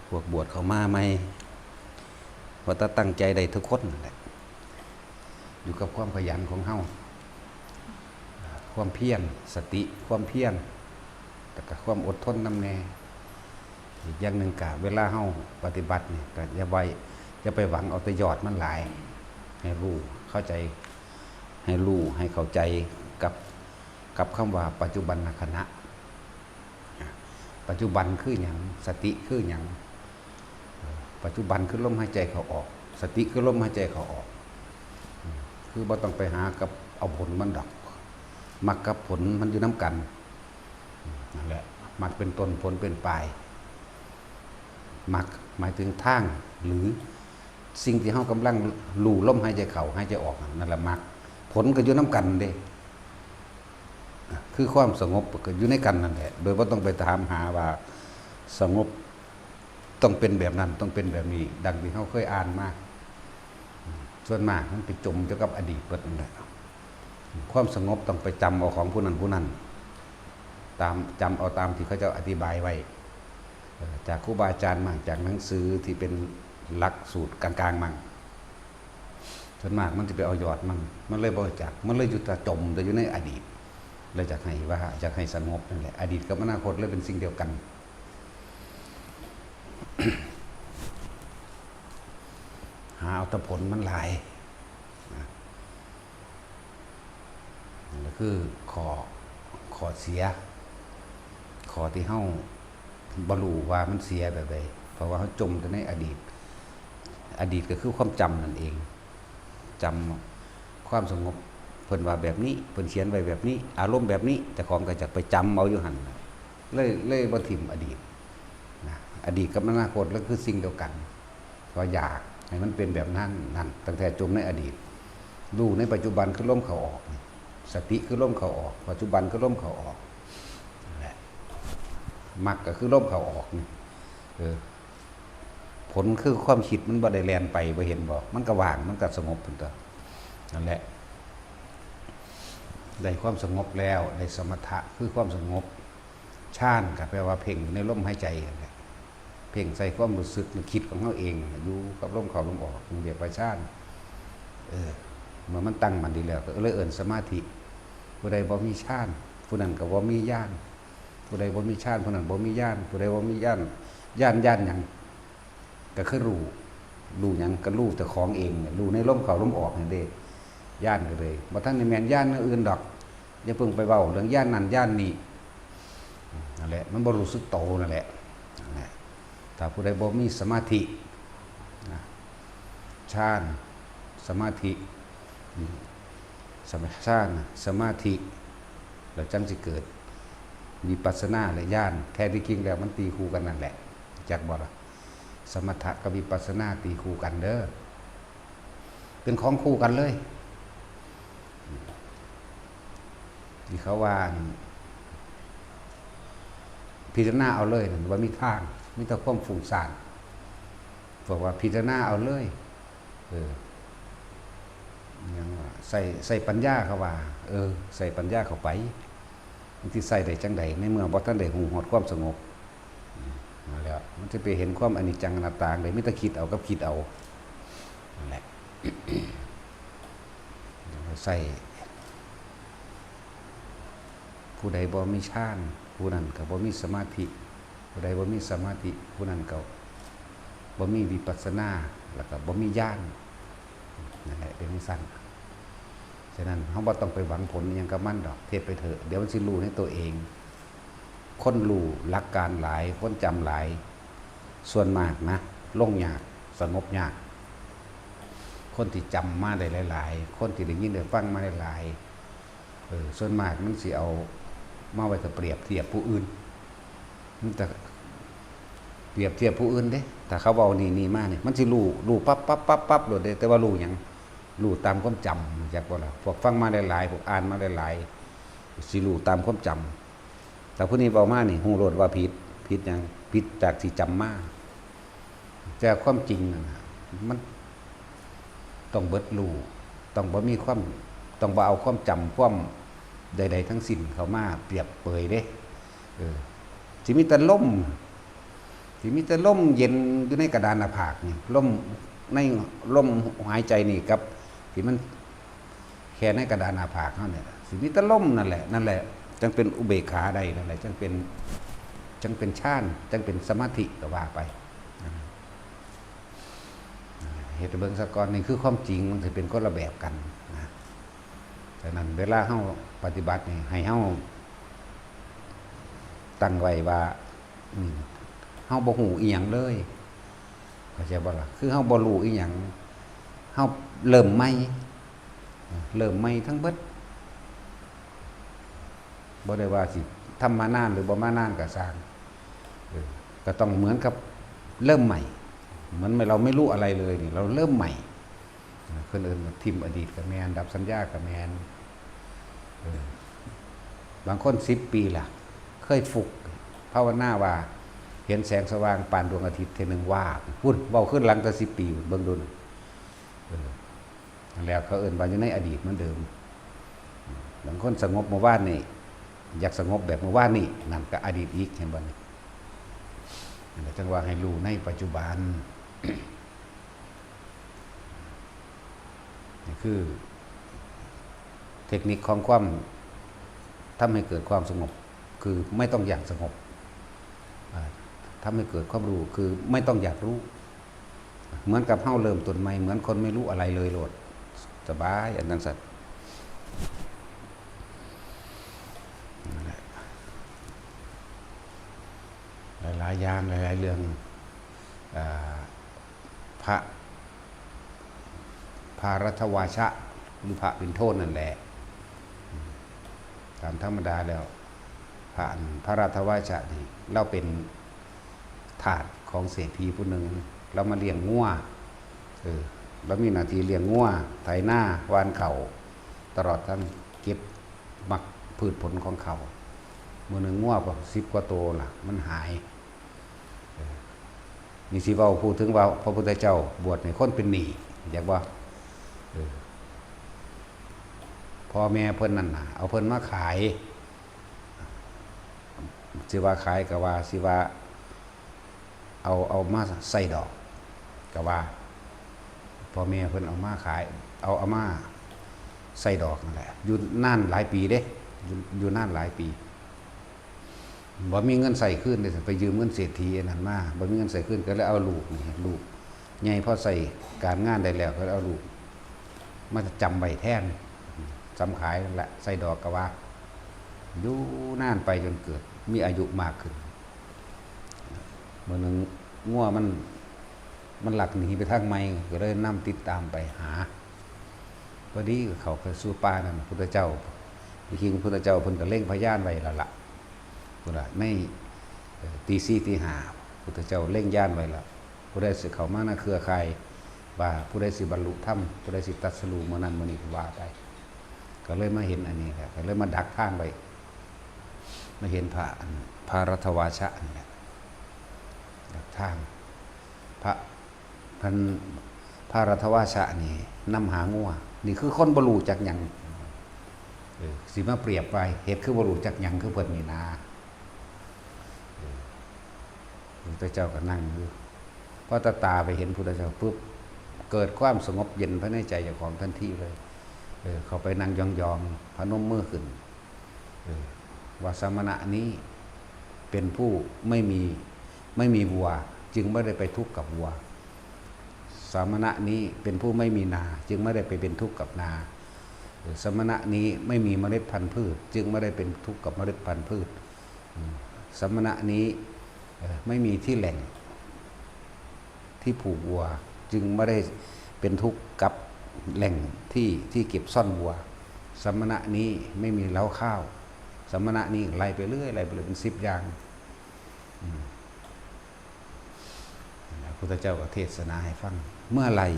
พวกบวชเขามาไหมว่าถ้าตั้งใจได้ทุกคนนั่นแหละอยู่กับความขยันของเฮาความเพียรสติความเพียรแต่กับความอดทนนำแน่อีกอย่างหนึ่งกะเวลาเฮาปฏิบัติเนี่ยก็อย่าไปหวังเอาแต่ยอดมันหลายให้รู้เข้าใจให้รู้ให้เข้าใจกับคำว่าปัจจุบันขณะปัจจุบันคืออย่างสติคืออย่างปัจจุบันคือลมหายใจเขาออกสติคือลมหายใจเขาออกคือบ่ต้องไปหากับเอาผลมันดอกมักกับผลมันอยู่น้ำกันนั่นแหละมักเป็นต้นผลเป็นปลายมักหมายถึงทางหรือสิ่งที่เฮากำลังลู่ลมหายใจเข้าหายใจออกนั่นแหละมักผลก็อยู่น้ำกันเด้คือความสงบก็อยู่ในกันนั่นแหละโดยบ่ต้องไปถามหาว่าสงบต้องเป็นแบบนั้นต้องเป็นแบบนี้ดังที่เขาเคยอ่านมาส่วนมากมันไปจมเกี่ยวกับอดีตเปิดนั่นแหละความสงบต้องไปจำเอาของผู้นั้นตามจำเอาตามที่เขาจะอธิบายไว้จากครูบาอาจารย์มั่งจากหนังสือที่เป็นหลักสูตรกลางๆมั่งส่วนมากมันจะไปเอายอดมันเลยบริจาคมันเลยอยู่แต่จมแต่อยู่ในอดีตเลยจากให้สงบนั่นแหละอดีตกับอนาคตเลยเป็นสิ่งเดียวกันหาเอาแต่ผลมันหลายนั่นคือขอเสียขอที่เฮาบรรลุว่ามันเสียแบบใดเพราะว่าเขาจมแต่ในอดีตก็คือความจำนั่นเองจำความสงบเพิ่นว่าแบบนี้เพิ่นเขียนไว้แบบนี้อารมณ์แบบนี้แต่ของก็จะไปจำเอาอยู่หั่นเลยบ่ทิ่มอดีตนะอดีตกับอนาคตแล้วคือสิ่งเดียวกันก็อยากให้มันเป็นแบบนั้นตั้งแต่จมในอดีตรู้ในปัจจุบันคือลมเข้าออกสติคือลมเข้าออกปัจจุบันคือลมเข้าออกนั่นแหละมรรคก็คือลมเข้าออกนี่ผลคือความคิดมันบ่ได้แล่นไปบ่เห็นบ่มันก็ว่างมันก็สงบพุ่นตัวนั่นแหละได้ความสงบแล้วได้สมถะคือความสงบฌานก็แปลว่าเพ่งในลมหายใจนั่นแหละเพ่งใส่ความรู้สึกนึกคิดของเขาเองอยู่กับลมเข้าลมออกเรียกว่าฌานเมื่อมันตั้งมันดีแล้วก็เลยเอิ้นสมาธิผู้ใดบ่มีฌานผู้นั้นก็บ่มีญาณผู้ใดบ่มีฌานผู้นั้นบ่มีญาณผู้ใดบ่มีญาณหยังก็คือรู้หยังก็รู้แต่ของเองรู้ในลมเข้าลมออกนี่เด้ญาณก็เลยบ่ทันได้แม่นญาณอื่นดอกอย่าเพิ่งไปเว้าเรื่องญาณนั้นญาณนี้นั่นแหละมันบ่รู้สึกโตนั่นแหละถ้าผู้ใดบ่มีสมาธิฌานสมาธิฌานสมาธิแล้วจังสิเกิดวิปัสสนาและญาณแท้ที่จริงแล้วมันตีคู่กันนั่นแหละจักบ่ล่ะสมถะกับวิปัสสนาตีคู่กันเด้อเป็นของคู่กันเลยที่เขาว่าพิจารณาเอาเลยว่ามีทางมีแต่ความฟุ้งซ่านบอกว่าพิจารณาเอาเลยยังว่าใส่ปัญญาเขาว่าใส่ปัญญาเข้าไปมันที่ใส่ได้จังใดในเมื่อบ่ทันได้หูหอดความสงบมาแล้วมันจะไปเห็นความอนิจจังอนัตตาเลยมิตรคิดเอากับคิดเอานั่นแหละใส่ผู้ใดบ่มีฌานผู้นั้นก็บ่มีสมาธิผู้ใดบ่มีสมาธิผู้นั้นก็บ่มีวิปัสสนาแล้วก็บ่มีญาณนั่นแหละเป็นสั้นฉะนั้นเฮาบ่ต้องไปหวังผลหยังกับมันดอกเทศไปเถอะเดี๋ยวมันสิรู้ในตัวเองคนรู้หลักการหลายคนจำหลายส่วนมากนะลงยากสงบยากคนที่จำมาได้หลายๆคนที่ได้ยินได้ฟังมาได้หลายส่วนมากมันสิเอามาไว้กับเปรียบเทียบผู้อื่นมันจะเปรียบเทียบผู้อื่นเด้แต่เขาเอานี่มาเนี่ยมันสิรู้ปั๊บโดดเด้แต่ว่ารู้หยังรู้ตามความจำจากว่าล่ะพวกฟังมาได้หลายพวกอ่านมาได้หลายสิรู้ตามความจำแต่ผู้นี้เอามานี่ฮู้โลดว่าผิดหยังผิดจากที่จำมาแต่ความจริงมันต้องเบิดรู้ต้องบ่มีความต้องบ่เอาความจำความใดๆทั้งสิ้นเข้ามาเปรียบเปยเด้สิมีแต่ล่ม สิมีแต่ลมเย็นอยู่ในกระดานหน้าผากนี่ลมในลมหายใจนี่กับที่มันแค่ในกระดานหน้าผากเฮาเนี่ยสิมีแต่ลมนั่นแหละจังเป็นอุเบกขาได้นั่นแหละจังเป็นฌานจังเป็นสมาธิก็ว่าไปเหตุเบิ่งซะก่อนนี่คือความจริงมันสิเป็นคนละแบบกันนะฉะนั้นเวลาเฮาปฏิบัตินี่ให้เฮาตั้งไว้ว่าเฮาบ่ฮู้อีหยังเลยเข้าใจบ่ล่ะคือเฮาบ่รู้อีหยังเฮาเริ่มใหม่ทั้งเบิดบ่ได้ว่าสิทำมานานหรือบ่มานานก็สร้างก็ต้องเหมือนกับเริ่มใหม่เหมือนเราไม่รู้อะไรเลยนี่เราเริ่มใหม่คนอื่นทิมอดีตกับแมนดับสัญญากับแมนบางคน10 ปีล่ะเคยฝึกภาวนาว่าเห็นแสงสว่างปานดวงอาทิตย์เทนึงว่าพุ่นเบาขึ้นหลังแต่10 ปีเบิ่งดูแล้วเขาเอิ้นว่าอยู่ในอดีตเหมือนเดิมบางคนสงบเมื่อวานนี่อยากสงบแบบเมื่อวานนี่นั่นก็อดีตอีกเห็นบ่นี่จังว่าให้รู้ในปัจจุบันนี่คือเทคนิคของความทำให้เกิดความสงบคือไม่ต้องอยากสงบทำให้เกิดความรู้คือไม่ต้องอยากรู้เหมือนกับเฮาเริ่มต้นใหม่เหมือนคนไม่รู้อะไรเลยโลดสบายอันนั้นสัตว์หลายๆอย่างหลายๆเรื่องพระรัตวาชะหรือพระเป็นโทษนั่นแหละตามธรรมดาแล้วพระรัตวาชะนี่เราเป็นทาสของเศรษฐีผู้หนึ่งเรามาเลี้ยงงัวเรามีหน้าที่เลี้ยงงัวไถหน้าวานเขาตลอดทั้งเก็บหมักพืชผลของเขามื้อนึงงัวก็10 กว่าโตล่ะมันหายนี่สิเว้าพูดถึงว่าพระพุทธเจ้าบวชให้คนเป็นหนี้อยากว่าพ่อแม่เพิ่นนั่นน่ะเอาเพิ่นมาขายสิว่าขายก็ว่าสิว่าเอามาใส่ดอกก็ว่าพ่อแม่เพิ่นเอามาขายเอามาใส่ดอกนั่นแหละอยู่นานหลายปีเด้อยู่นานหลายปีบ่มีเงินใส่ขึ้นเลยไปยืมเงินเศรษฐีนั่นมาบ่มีเงินใส่ขึ้นก็เลยเอาลูกใหญ่พอใส่การงานได้แล้วก็เอาลูกมาจำไว้แทนจำขายนั่นแหละใส่ดอกก็ว่าอยู่นานไปจนเกิดมีอายุมากขึ้นเมื่อนึงงัวมันหลักหนีไปทางไม้ก็เลยนำติดตามไปหาพอดีเขาไปสู่ป่านั่นพุทธเจ้าที่จริงพุทธเจ้าเพิ่นก็เล่งพยานไว้แล้วล่ะพุ่นล่ะในตี4 ตี 5พุทธเจ้าเล่งย่านไว้แล้วผู้ใดสิเข้ามาในเครือข่ายว่าผู้ใดสิบรรลุธรรมผู้ใดสิตรัสรู้มื้อนั้นมื้อนี้ว่าไปก็เลยมาเห็นอันนี้แหละก็เลยมาดักทางไว้มาเห็นพระรัตวาชะนี่แหละดักทางพระรัตวาชะนี่นำหางัวนี่คือคนบ่รู้จักหยังสิมาเปรียบไว้เหตุคือบ่รู้จักหยังคือเพิ่นนี่นะพระเจ้าก็นั่งอยู่พอตาไปเห็นพุทธเจ้าปุ๊บเกิดความสงบเย็นภายในใจเจ้าของทันทีเลยเขาไปนั่งยองๆพนมมือขึ้นว่าสมณะนี้เป็นผู้ไม่มีวัวจึงไม่ได้ไปทุกข์กับวัวสมณะนี้เป็นผู้ไม่มีนาจึงไม่ได้ไปเป็นทุกข์กับนาสมณะนี้ไม่มีเมล็ดพันธุ์พืชจึงไม่ได้เป็นทุกข์กับเมล็ดพันธุ์พืชสมณะนี้ไม่มีที่แหล่งที่ผูกวัวจึงไม่ได้เป็นทุกข์กับแหล่งที่เก็บซ่อนวัวสมณะนี้ไม่มีเล้าข้าวสมณะนี้ไล่ไปเรื่อยเป็น10 อย่างพระพุทธเจ้าก็เทศนาให้ฟังเมื่อไหร่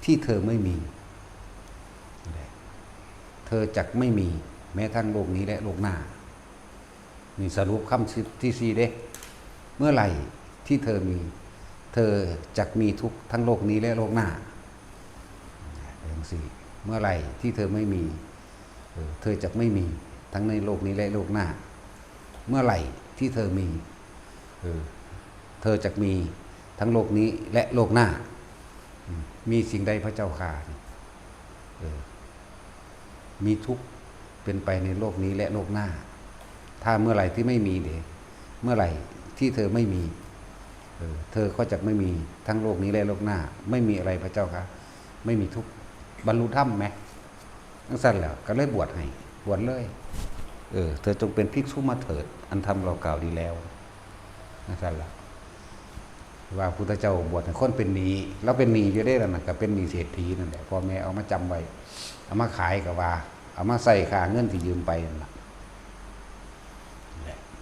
ที่เธอไม่มีเธอจักไม่มีแม้ทั้งโลกนี้และโลกหน้านี่สรุปคำที่4เด้เมื่อไหร่ที่เธอมีเธอจักมีทุกทั้งโลกนี้และโลกหน้าอย่าง4เมื่อไหร่ที่เธอไม่มีเธอจักไม่มีทั้งในโลกนี้และโลกหน้าเมื่อไหร่ที่เธอมี เธอจะมีทั้งโลกนี้และโลกหน้ามีสิ่งใดพระเจ้าข่ามีทุกข์เป็นไปในโลกนี้และโลกหน้าถ้าเมื่อไหร่ที่ไม่มีเมื่อไหร่ที่เธอไม่มีเธอก็จะไม่มีทั้งโลกนี้และโลกหน้าไม่มีอะไรพระเจ้าค่ะไม่มีทุกข์บรรลุธรรมไหมทั้งสั้นแล้วก็เลยบวชให้บวชเลยเธอจงเป็นภิกษุมาเถิดอันทำเรากล่าวดีแล้วทั้งสั้นแล้วว่าพุทธเจ้าบวชให้คนเป็นหนี้แล้วเป็นหนี้อยู่ได้แล้วนะก็เป็นหนี้เศรษฐีนั่นแหละพ่อแม่เอามาจำไว้เอามาขายกับว่าเอามาใส่ค่าเงินที่ยืมไปนั่นแหละ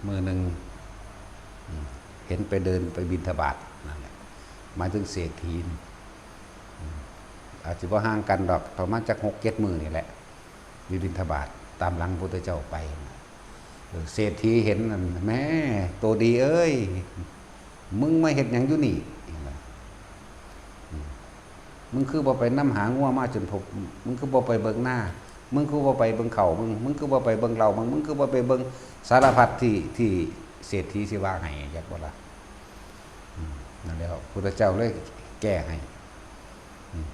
มือหนึ่งเห็นไปเดินไปบิณฑบาตนั่นแหละมาถึงเศรษฐีอาจจะว่าห่างกันดอกประมาณจาก6-7 มือนี่แหละมีบิณฑบาตตามหลังพุทธเจ้าไปเศรษฐีเห็นนั่นแม่ตัวดีเอ้ยมึงมาเห็นอย่างอยู่นี่มึงคือบ่ไปน้ำหางัวมาจนพบมึงคือบ่ไปเบิ่งหน้ามึงคือบ่ไปเบิ่งเขามึงคือบ่ไปเบิ่งเรามึงคือบ่ไปเบิ่งสารพัดที่เศรษฐีสิว่าให้อยากบ่ล่ะนั่นแหละพุทธเจ้าเลยแก้ให้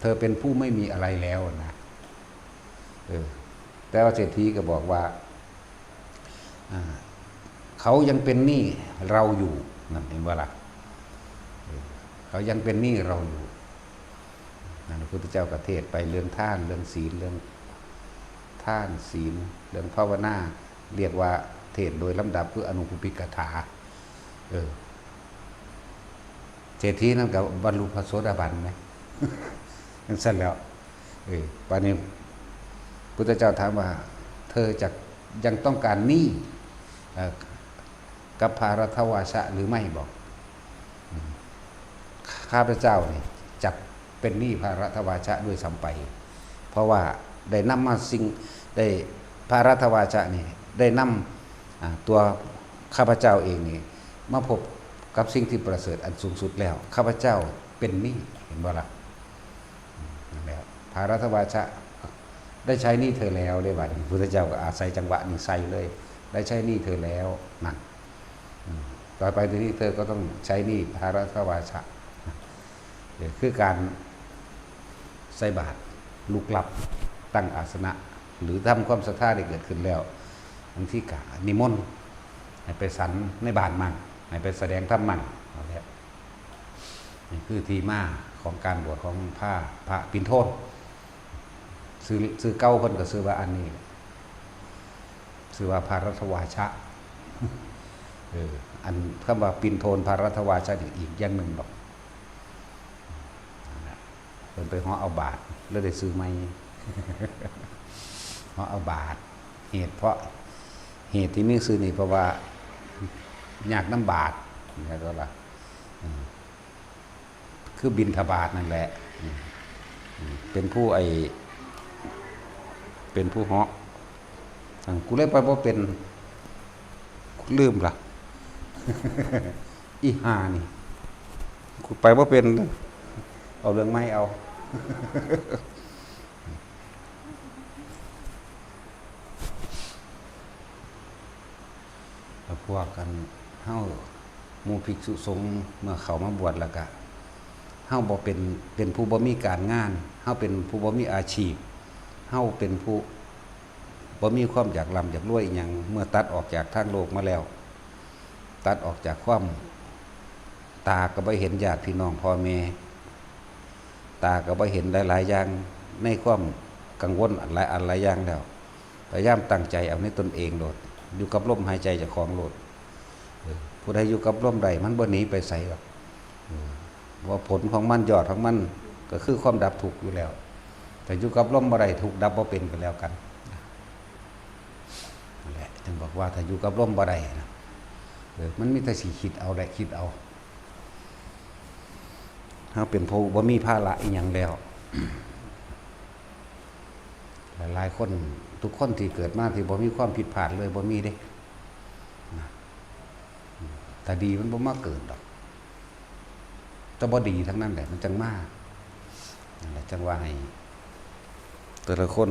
เธอเป็นผู้ไม่มีอะไรแล้วนะแต่ว่าเศรษฐีก็บอกว่าเขายังเป็นหนี้เราอยู่นั่นเห็นบ่ล่ะเขายังเป็นหนี้เราอยู่นั่นพระพุทธเจ้าก็เทศไปเรื่องท่านเรื่องศีลเรื่องท่านศีลเรื่องภาวนาเรียกว่าเทศโดยลำดับคืออนุปุพิกถาเศรษฐีนั่นกับบรรลุพระโสดาบันไหมนั่นสั้นแล้วป่านนี้พุทธเจ้าถามว่าเธอจะยังต้องการหนี้กับภารัตวาชะหรือไม่บอกข้าพเจ้านี่จับเป็นหนี้ภารัตวาชะด้วยซ้ำไปเพราะว่าได้นำมาสิ่งได้ภารัตวาชะนี่ได้นำตัวข้าพเจ้าเองนี่มาพบกับสิ่งที่ประเสริฐอันสูงสุดแล้วข้าพเจ้าเป็นหนี้เห็นบ่ล่ะนั่นแหละภารัตวาชะได้ใช้หนี้เธอแล้วได้ว่าพุทธเจ้าก็อาศัยจังหวะนี้ใส่เลยได้ใช้หนี้เธอแล้วนั่นต่อไปทีนี้เธอก็ต้องใช้หนี้ภารัตวาชะคือการใส่บาตรลุกลับตั้งอาสนะหรือทำความศรัทธาได้เกิดขึ้นแล้วบางที่กะนิมนต์ให้ไปสันในบ้านมั่งให้ไปแสดงธรรมมั่งเอาแล้วนี่คือที่มาของการบวชของพระปิณโทษซื้อเก้าคนก็ซื้อว่าอันนี้ซื้อว่าภารัตวาชะอันคำว่าปิณโทนภารัตวาชะอีกอย่างหนึ่งดอกเป็นไปห่อเอาบาทแล้วได้ซื้อไหมห่อเอาบาทเหตุเพราะเหตุที่มีซื้อนี่เพราะว่าอยากน้ำบาทนี่ก็ล่ะคือบิณฑบาตนั่นแหละเป็นผู้เป็นผู้เหาะกูเลยไปว่าเป็นลืมล่ะอีห่านี่กูไปว่าเป็นเอาเรื่องไม่เอาแล้วพวกกันเฮ้าหมู่ภิกษุสงฆ์เมื่อเขามาบวชแล้วก็เฮ้าบ่เป็นผู้บ่มีการงานเฮ้าเป็นผู้บ่มีอาชีพเฮ้าเป็นผู้บ่มีความอยากร่ำอยากรวยอีหยังเมื่อตัดออกจากทางโลกมาแล้วตัดออกจากความตาก็บ่เห็นญาติพี่น้องพ่อแม่ตาก็บ่เห็นหลายๆอย่างในความกังวลหลายอย่างแล้วพยายามตั้งใจเอาในตนเองโลดอยู่กับลมหายใจเจ้าของโลดผู้ใดอยู่กับลมใดมันบ่หนีไปไสหรอกว่าผลของมันยอดของมันก็คือความดับทุกข์อยู่แล้วแต่อยู่กับลมบ่ได้ทุกข์ดับบ่เป็นก็แล้วกันนั่นแหละจึงบอกว่าถ้าอยู่กับลมบ่ได้นะมันมีแต่สิคิดเอาได้คิดเอาเฮาเป็นผู้บ่มีภาระอีหยังแล้วหลายๆคนทุกคนที่เกิดมาที่บ่มีความผิดพลาดเลยบ่มีเด้แต่ดีมันบ่มาเกิดดอกแต่บ่ดีทั้งนั้นแหละมันจังมานั่นแหละจังว่าให้แต่ละคน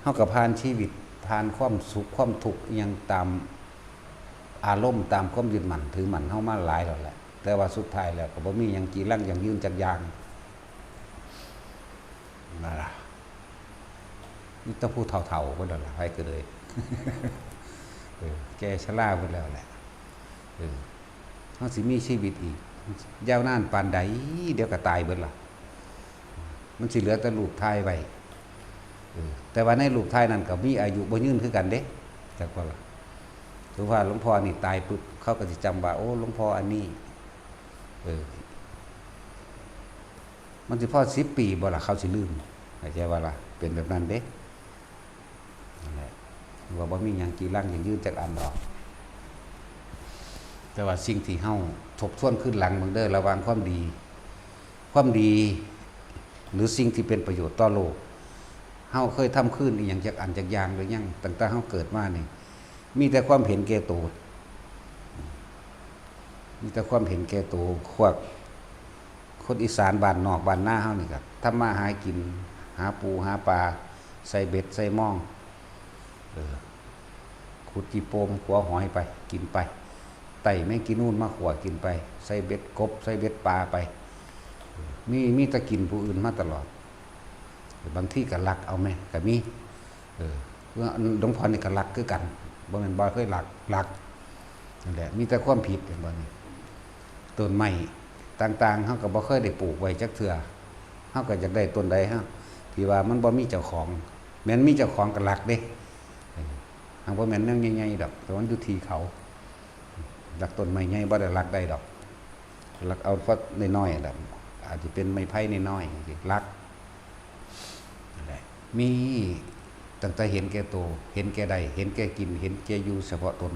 เฮาก็ผ่านชีวิตผ่านความสุขความทุกข์อีหยังตามอารมณ์ตามความยึดมั่นถือมั่นเฮามาหลายแล้วแหละ แต่ว่าสุดท้ายแล้วก็บ่มีหยังจีรังอย่างยืนจักอย่างนั่นล่ะนี่ต้องผู้เฒ่าๆเพิ่นนั่นล่ะไปก็เลยแกชราเพิ่นแล้วแหละเฮาสิมีชีวิตอีกยาวนานปานใดเดี๋ยวก็ตายเบิดล่ะมันสิเหลือแต่รูปถ่ายไว้แต่ว่าในรูปถ่ายนั้นก็มีอายุบ่ยืนคือกันเด้จักว่าล่ะถือว่าหลวงพ่อนี่ตายปุ๊บเขาก็สิจำว่าโอ้หลวงพ่ออันนี้มันสิพอ10 ปีบ่ล่ะเขาสิลืมเข้าใจว่าล่ะเป็นแบบนั้นเด้นั่นแหละว่าบ่มีหยังจีรังอย่างยืนจักอันดอกแต่ว่าสิ่งที่เฮาทบทวนขึ้นหลังเบิ่งเด้อระหว่างความดีหรือสิ่งที่เป็นประโยชน์ต่อโลกเฮาเคยทำขึ้นอีหยังจักอันจักอย่างหรือยังตั้งแต่เฮาเกิดมานี่มีแต่ความเห็นแก่ตัวมีแต่ความเห็นแก่ตัวพวกคนอีสานบ้านนอกบ้านหน้าเฮานี่ก็ทำมาหากินหาปูหาปลาใส่เบ็ดใส่หม้องขุดจีโปมขัวหอยไปกินไปไต่แม่งกินนู่นมาขวกินไปใส่เบ็ดกบใส่เบ็ดปลาไปมีแต่กินผู้อื่นมาตลอดบางที่ก็ลักเอาแม่ก็มีหลวงพ่อนี่ก็ลักคือกันบ่แม่นบ่เคยลักนั่นแหละมีแต่ความผิดอย่างบ่นี้ต้นไม้ต่างๆเฮาก็บ่เคยได้ปลูกไว้จักเทื่อเฮาก็อยากได้ต้นใดเฮาที่ว่ามันบ่มีเจ้าของแม้นมีเจ้าของก็ลักเด้หากบ่แม่นแนวใหญ่ๆดอกแต่มันอยู่ที่เขาลักต้นไม้ใหญ่บ่ได้ลักได้ดอกลักเอาเพราะน้อยๆดอกอาจจะเป็นไม้ไผ่น้อยๆสิลักนั่นแหละมีตั้งแต่เห็นแก่ตัวเห็นแก่ใดเห็นแก่กินเห็นแก่อยู่เฉพาะตน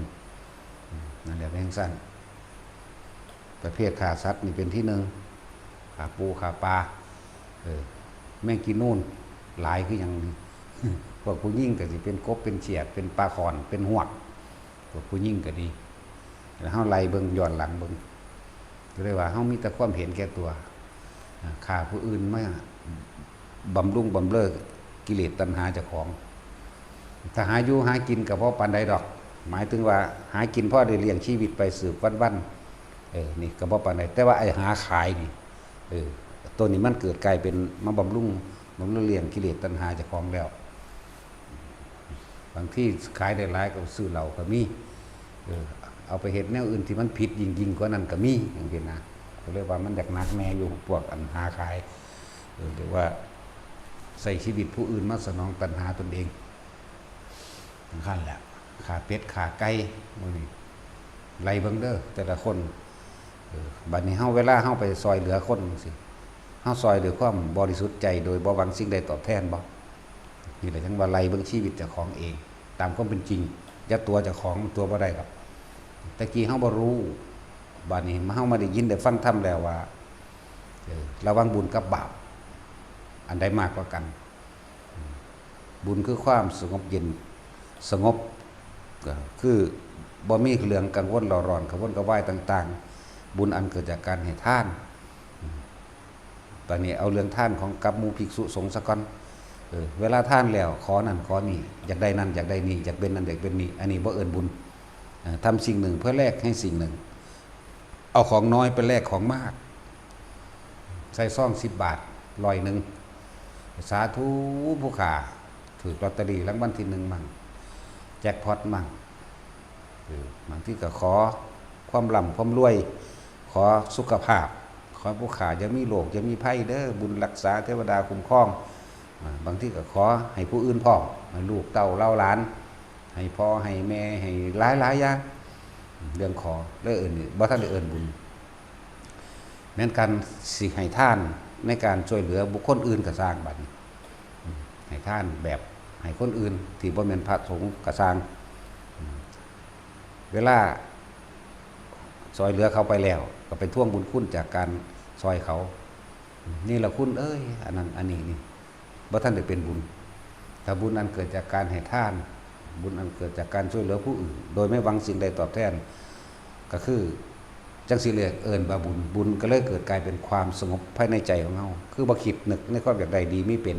นั่นแหละแม่งสั้นประเภทฆ่าสัตว์นี่เป็นที่หนึ่งฆ่าปูฆ่าปลาแม่งกินนู่นหลายคืออย่างนี้พวกผู้ยิ่งก็สิเป็นกบเป็นเฉียดเป็นปลาขอนเป็นหวกพวกผู้ยิ่งก็ดีแล้วเฮาไล่เบิ่งย้อนหลังเบิ่งก็เลยว่าเฮามีแต่ความเห็นแก่ตัวฆ่าผู้อื่นมาบำรุงบำเรอกิเลสตัณหาเจ้าของถ้าหาอยู่หากินก็เพราะปานใดดอกหมายถึงว่าหากินเพราะได้เลี้ยงชีวิตไปสืบวันๆนี่ก็บ่ปานใดแต่ว่าไอ้หาขายนี่ตัวนี้มันเกิดกลายเป็นมาบำรุงเลี้ยงกิเลสตัณหาเจ้าของแล้วบางที่ขายได้หลายก็ซื้อเหล้าก็มีเอาไปเฮ็ดแนวอื่นที่มันผิดยิ่งกว่านั้นก็มีอย่างนี้นะก็เรียกว่ามันอยากหนักแน่อยู่พวกอันหาขายหรือว่าใส่ชีวิตผู้อื่นมาสนองตัณหาตนเองสำคัญแหละขาเป็ดขาไก่มื้อนี้ไล่เบิ่งเด้อแต่ละคนบัดนี้เฮาเวลาเฮาไปซอยเหลือคนสิเฮาซอยด้วยความบริสุทธิ์ใจโดยบ่หวังสิ่งใดตอบแทนบ่นี่แหละจังว่าไล่เบิ่งชีวิตเจ้าของเองตามความเป็นจริงอย่าตัวเจ้าของตัวบ่ได้ดอกตะกี้เฮาบ่รู้บัดนี้เฮามาได้ยินได้ฟังธรรมแล้วว่าระวังบุญกับบาปอันใดมากกว่ากันบุญคือความสงบเย็นสงบก็คือบ่มีเรื่องกังวลร้อนกระวนกระวายต่างๆบุญอันเกิดจากการให้ทานตอนนี้เอาเรื่องทานของกับหมู่ภิกษุสงฆ์ซะก่อนเวลาทานแล้วขอนั่นขอนี่อยากได้นั่นอยากได้นี่อยากเป็นนั่นอยากเป็นนี่อันนี้บ่เอิ้นบุญทำสิ่งหนึ่งเพื่อแลกให้สิ่งหนึ่งเอาของน้อยไปแลกของมากใส่ซอง10 บาท100สาธุผู้ขาถือลอตเตอรี่รางวัลที่1มั่งแจ็คพอตมั่งบางที่ก็ขอความร่ำความรวยขอสุขภาพขอผู้ขาจะมีโรคจะมีภัยเด้อบุญรักษาเทวดาคุ้มครองบางที่ก็ขอให้ผู้อื่นพ่อให้ลูกเต้าเล่าหลานให้พ่อให้แม่ให้หลายอย่างเรื่องขอเรื่องอื่นนี่บ่ทันได้เอิ้นบุญแม้นการสิให้ทานในการช่วยเหลือบุคคลอื่นก็สร้างบัดนี้ให้ทานแบบให้คนอื่นที่บ่แม่นพระสงฆ์ก็สร้างเวลาซอยเหลือเขาไปแล้วก็ไปท่วงบุญคุณจากการซอยเขานี่ล่ะคุณเอ้ยอันนั้นอันนี้นี่บ่ทันได้เป็นบุญถ้าบุญอันเกิดจากการให้ทานบุญอันเกิดจากการช่วยเหลือผู้อื่นโดยไม่หวังสิ่งใดตอบแทนก็คือจังสิเรียกเอิ้นว่าบุญก็เลยเกิดกลายเป็นความสงบภายในใจของเฮาคือบ่คิดนึกในความอยากได้ดีมีเป็น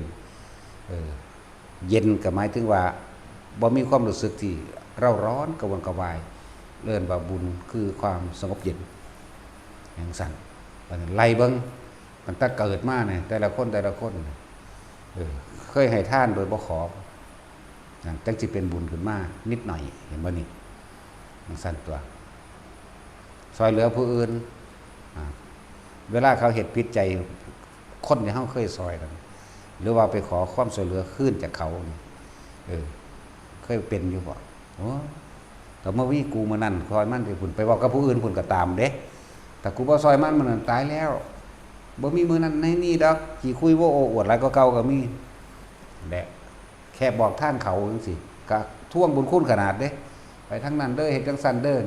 เย็นก็หมายถึงว่าบ่มีความรู้สึกที่เร่าร้อนกระวนกระวายเอิ้นว่าบุญคือความสงบเย็น อย่างสั่นไล่เบิ่งมันตั้งเกิดมาเนี่ยแต่ละคนเคยให้ท่านโดยบ่ขอจังสิเป็นบุญขึ้นมานิดหน่อยเห็นบ่นี่อย่างสั่นตัวซอยเหลือผู้อื่นเวลาเขาเฮ็ดผิดใจคนที่เฮาเคยซอยกันหรือว่าไปขอความช่วยเหลือคืนจากเขาเคยเป็นอยู่บ่โอ้แต่เมื่อวิกูมานั่นคอยมันที่พุ่นไปบอกกับผู้อื่นพุ่นก็ตามเด้แต่กูบ่ซอยมันนั่นตายแล้วบ่มีมือนั้นในนี่ดอกขี่คุยว่าโอ้อวดหลายก็เก่าก็มีแหละแค่บอกท่านเขาจังซี่ก็ท่วงบุญคุณขนาดเด้ไปทั้งนั้นเด้อเฮ็ดจังซั่นเด้อ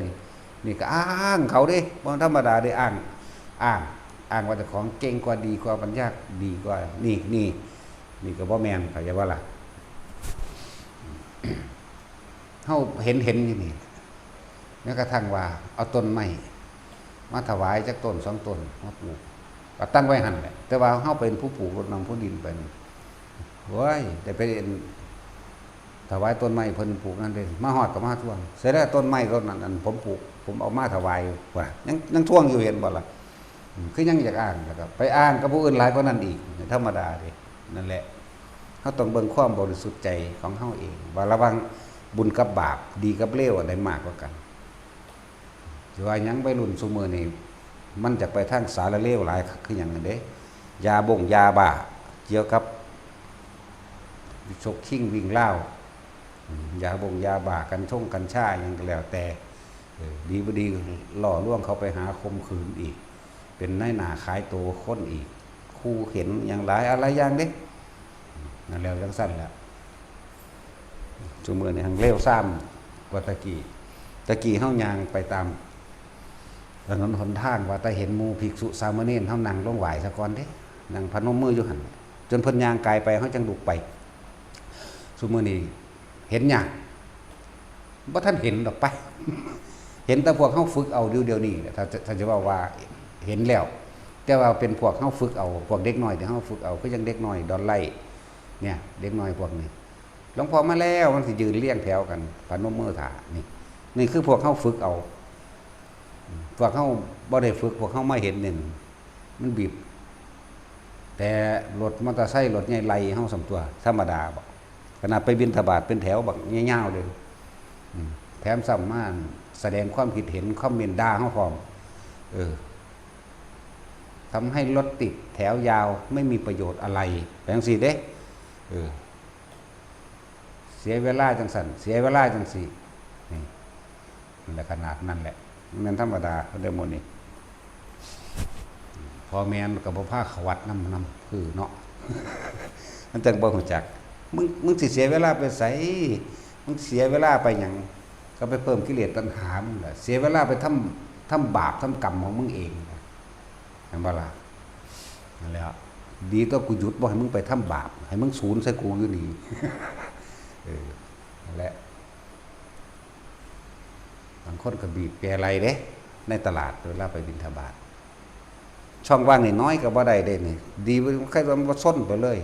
นี่ก็อ้างเขาเด้บ่ธรรมดาเด้อ้างว่าเจ้าของเก่งกว่าดีกว่าปัญญาดีกว่านี่ก็บ่แม่นเข้าใจว่าล่ะเฮาเห็นอยู่นี่แม้กระทั่งว่าเอาต้นไม้มาถวายจักต้น2ต้นมาปลูกก็ตั้งไว้หั่นแหละแต่ว่าเฮาเป็นผู้ปลูกรดน้ำผู้ดินไปโอ้ยได้ไปถวายต้นไม้เพิ่นปลูกนั่นเด้มาฮอดก็มาท่วงเสร็จแล้วต้นไม้ต้นนั้นผมปลูกผมเอามาถวายว่ายังท่วงอยู่เห็นบ่ล่ะคือยังอยากอ้างแล้วก็ไปอ้างกับผู้อื่นหลายกว่านั้นอีกธรรมดาเด้นั่นแหละเฮาต้องเบิ่งความบริสุทธิ์ใจของเฮาเองว่าระวังบุญกับบาปดีกับเลวอันใดมากกว่ากันหรือว่ายังไปรุ่นซุมื้อนี้มันจะไปทางสารเลวหลายคือหยังนั่นเด้ยาบ่งยาบ้าเกี่ยวกับชกชิงวิ่งเล่ายาบ่งยาบ้ากันช่งกัญชาหยังก็แล้วแต่ดีบ่ดีหล่อล่วงเขาไปหาข่มขืนอีกเป็นนายหน้าขายตัวคนอีกคู่เห็นอย่างหลายอะไรอย่างเด้นั่นแล้วจังซั่นแหละซุมื้อนี้หังเลวซ้ำกว่าตะกี้เฮาย่างไปตามถนนหนทางว่าแต่เห็นหมู่ภิกษุสามเณรเฮานั่งลงไหว้ซะก่อนเด้นั่งพนมมืออยู่หั่นจนเพิ่นย่างกายไปเฮาจังลุกไปซุมื้อนี้เห็นยากบ่ทันเห็นดอกไป เห็นแต่พวกเฮาฝึกเอาเดี๋ยวนี้ถ้าจะว่าเห็นแล้วแต่ว่าเป็นพวกเฮาฝึกเอาพวกเด็กน้อยที่เฮาฝึกเอาคือจังเด็กน้อยดอนไล่เนี่ยเด็กน้อยพวกนี้หลวงพ่อมาแล้วมันสิยืนเรียงแถวกันพนมมือท่านี่คือพวกเฮาฝึกเอาพวกเฮาบ่ได้ฝึกพวกเฮามาเห็นนี่มันบีบแต่รถมอเตอร์ไซค์รถใหญ่ไล่เฮาสำตัวธรรมดาบ่ขนาดไปบิณฑบาตเป็นแถวบักยาวๆเลยแถมซ้ำมาแสดงความคิดเห็นคอมเมนต์ด่าเฮาพร้อมทำให้รถติดแถวยาวไม่มีประโยชน์อะไรแปลงสิเด้เสียเวลาจังสั่นเสียเวลาจังสินี่นั่นแหละขนาดนั่นแหละมันธรรมดาเดโมนี่พอแม่นกับบ่พาเขาวัดนำคือเนาะ มันจังบ่ฮู้จักมึงสิเสียเวลาไปไสมึงเสียเวลาไปหยังก็ไปเพิ่มกิเลสตัณหามึงล่ะเสียเวลาไปทำบาปทำกรรมของมึงเองเห็นบ่ล่ะนั่นแหละดีตัวกูหยุดบ่ให้มึงไปทำบาปให้มึงสูญใส่กูอยู่นี่ นั่นแหละบางคนก็บีบแกไรเด้ในตลาดเวลาไปบิณฑบาตช่องว่างนี่น้อยก็บ่ได้เด้นี่ดีใครว่ามันบ่ซ้นไปเลย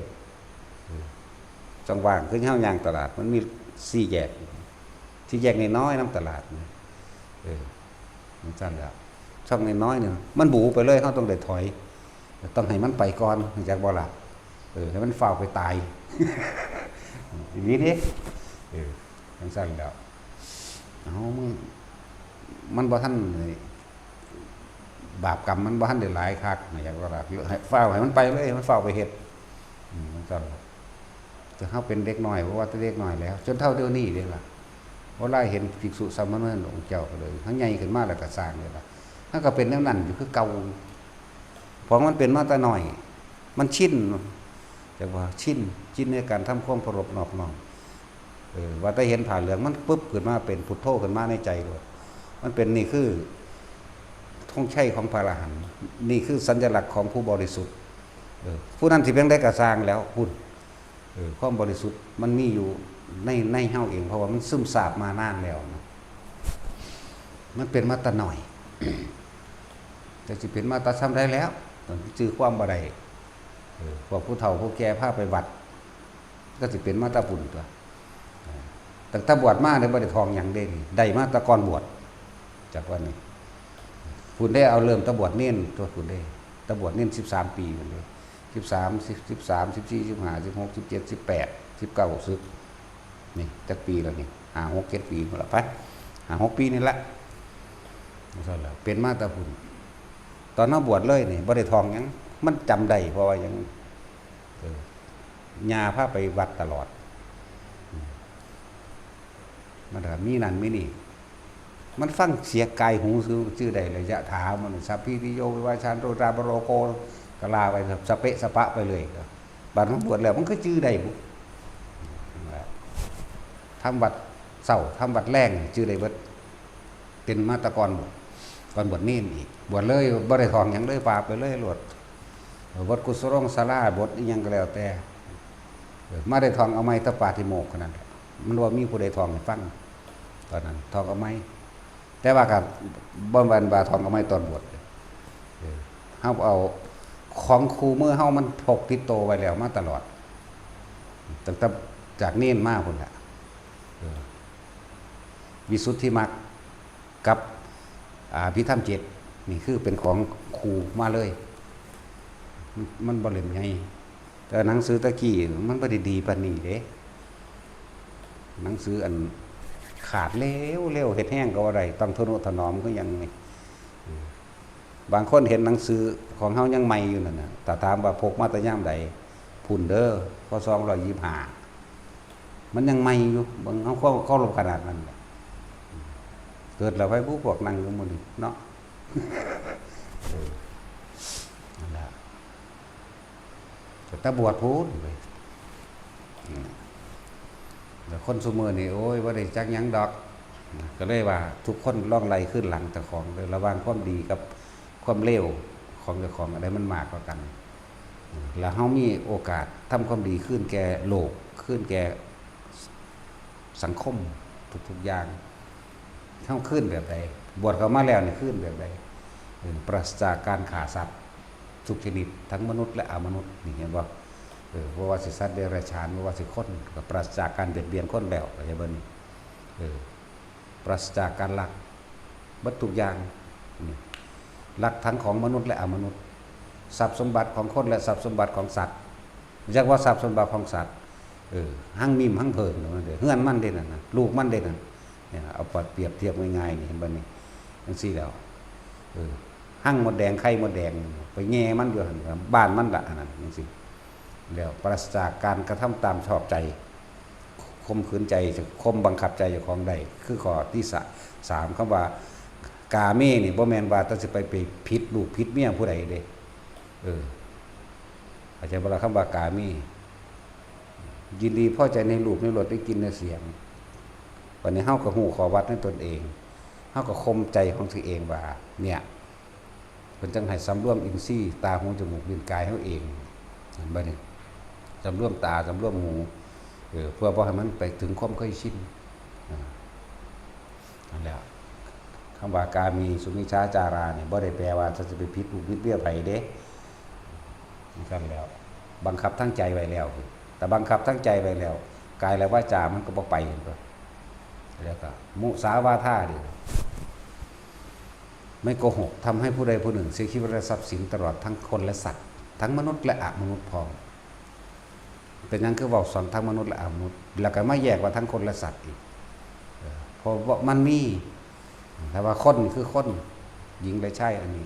ช่องว่างคือเฮาย่างตลาดมันมี4แยกที่แยกน้อยๆนำตลาดมันซั่นแล้วช่องน้อยๆนี่มันบูไปเลยเฮาต้องได้ถอยต้องให้มันไปก่อนจักบ่ล่ะให้มันฟ้าวไปตายอย่างนี้ดิมันสั่นแล้วมันบ่ทันบาปกรรมมันบ่ทันได้หลายคักอยากว่าล่ะให้ฟ้าวให้มันไปเลยมันฟ้าวไปเฮ็ดมันสั่นจะเฮาเป็นเด็กน้อยเพราะว่าเด็กน้อยแล้วจนเท่าเดี๋ยวนี้เด้ล่ะเวลาเห็นภิกษุสามเณรองค์เจ้าก็เลยทั้งใหญ่ขึ้นมาแล้วก็สร้างเลยล่ะถ้าก็เป็นแนวนั้นอยู่คือเก่าเพราะมันเป็นมาแต่น้อยมันชินจักว่าชินในการทำความเคารพนอบน้อมว่าแต่เห็นผ่าเหลืองมันปุ๊บขึ้นมาเป็นพุทโธขึ้นมาในใจเลยมันเป็นนี่คือธงชัยของพระอรหันต์นี่คือสัญลักษณ์ของผู้บริสุทธิ์ผู้นั้นที่เพียงได้กระสร้างแล้วพูดความบริสุทธิ์มันมีอยู่ในเฮาเองเพราะว่ามันซึมซาบมานานแล้วนะมันเป็นมาแต่หน่อย แต่สิเป็นมาแต่ซ้ำได้แล้วจื้อความบ่ได้พวกผู้เฒ่าผู้แก่พาไปวัดก็สิเป็นมาแต่ปุ่นตัวตั้งแต่บวชมาได้บ่ได้ทองหยังเด้นี่ได้มาแต่ก่อนบวชจากวันนี้ผ คุณได้เอาเริ่มตะบวชเน้นตัวคุณได้ตะบวชเน้น13 ปีคุณเลย13 14 15 16 17 18 19ซึกนี่จักปีแล้วนี่5 6 7 ปีหมดละไป5 6 ปีนี่ละนั่นแหละเป็นมาตะพุ่นตอนนั้นบวชเลยนี่บ่ได้ทองยังมันจำได้เพราะว่ายังญาพาไปวัดตลอดมันมีนั่นมีนี่มันฟังเสียกายหูชื่อใดระยะถามันสัพพิติโยวิวาชานโรตาบโรโกกลาไปสเปะสปะไปเลยบัดมันบวชแล้วมันก็ชื่อใดบุทำวัดเศร้าทำวัดแรงชื่อใดเบิดเป็นมาตะกรบวชก่อนบวชนี่อีกบวชเลยบ่ได้ทองยังเลยปาไปเลยหลวดบทกุศลงสาราบทอีหยังก็แล้วแต่มาได้ทองเอาไม้ตะปาติโมกขนาดมันว่ามีผู้ใดทองให้ฟังตอนนั้นทองเอาไม้แต่ว่ากับบ่วันบาทองเอาไม้ตอนบวชเฮาเอาของครูมือเฮามันพกติดโตไว้แล้วมาตลอดตั้งแต่จากเน้นมาพุ่นล่ะวิสุทธิมรรคกับพิธรรม7นี่คือเป็นของครูมาเลยมันบ่เล่มใหญ่แต่หนังสือตะกี้มันบ่ได้ดีปานนี้เด้หนังสืออันขาดเร็วเฮ็ดแห้งก็ว่าได้ต้องทนุถนอมก็ยังนี่บางคนเห็นหนังสือของเฮายังใหม่อยู่นั่นน่ะแต่ถามว่าพกมาแต่ยามใดพุ่นเด้อพ225มันยังใหม่อยู่บางเฮาเข้าลงขนาดนั้นเกิดแล้วไว้ผู้พวกนั่งอยู่มื้อนี้เนาะนั่นแหละแต่บวชพูดเลยแต่คนซุมื้อนี่โอ้ยบ่ได้จักหยังดอกก็เลยว่าทุกคนล่องไล่ขึ้นหลังแต่ของระหว่างความดีกับความเลวของเจ้าของอะไรมันมากกว่ากันแล้วเฮามีโอกาสทำความดีขึ้นแก่โลกขึ้นแก่สังคมทุกๆอย่างเฮาขึ้นแบบใดบวชเข้ามาแล้วนี่ขึ้นแบบใดปราศจากการฆ่าสัตว์ทุกชนิดทั้งมนุษย์และอมนุษย์นี่เห็นบ่บ่ว่าสิสัตว์เดรัจฉานบ่ว่าสิคนก็ปราศจากการเบียดเบียนคนแล้วก็จะเบิ่นปราศจากการลักเบิดทุกอย่างนี่ลักทั้งของมนุษย์และอมนุษย์ทรัพย์สมบัติของคนและทรัพย์สมบัติของสัตว์เรียกว่าทรัพย์สมบัติของสัตว์หั่งมิมหั่งเพิ่นนั่นเด้อเฮือนมันเด้นั่นน่ะลูกมันเด้นั่นเนี่ยเอาเปรียบเทียบง่ายๆนี่เห็นบ่นี่จังซี่แล้วหั่งมดแดงไข่มดแดงไปแง่มันอยู่หั่นบ้านมันละอันนั้นจังซี่แล้วปราศจากการกระทำตามชอบใจข่มขืนใจจะข่มบังคับใจเจ้าของได้คือข้อที่3คำว่ากาเมนี่บ่แม่นว่าต้องสิไปผิดลูกผิดเมียผู้ใดเด้อาจจะบ่ล่ะคำว่ากาเมยินดีพอใจในรูปในรสได้กินในเสียงวันนี้เฮาก็ฮู้ข้อวัดในตนเองเฮาก็ข่มใจของตัวเองว่าเนี่ยเพิ่นจังให้สำรวมอินทรีย์ตาหูจมูกลิ้นกายเฮาเองบัดนี้สำรวมตาสำรวมหูเพื่อบ่ให้มันไปถึงความเคยชินนั่นแหละคำว่ากามีสุมิชฌาจาราเนี่ยบ่ได้แปลว่าจะไปผิดลูกผิดเบี้ยไผเด้นี่กันแล้วบังคับทั้งใจไว้แล้วแต่บังคับทั้งใจไว้แล้วกายและวาจามันก็บ่ไปแล้วก็มุสาวาทาดิไม่โกหกทำให้ผู้ใดผู้หนึ่งเสียชีวิตและทรัพย์สินตลอดทั้งคนและสัตว์ทั้งมนุษย์และอมนุษย์พร้อมเป็นยังคือบอกสอนทั้งมนุษย์และอมนุษย์แล้วก็ไม่แยกว่าทั้งคนและสัตว์อีกเพราะว่ามันมีแต่ว่าคนคือคนหญิงและชายอันนี้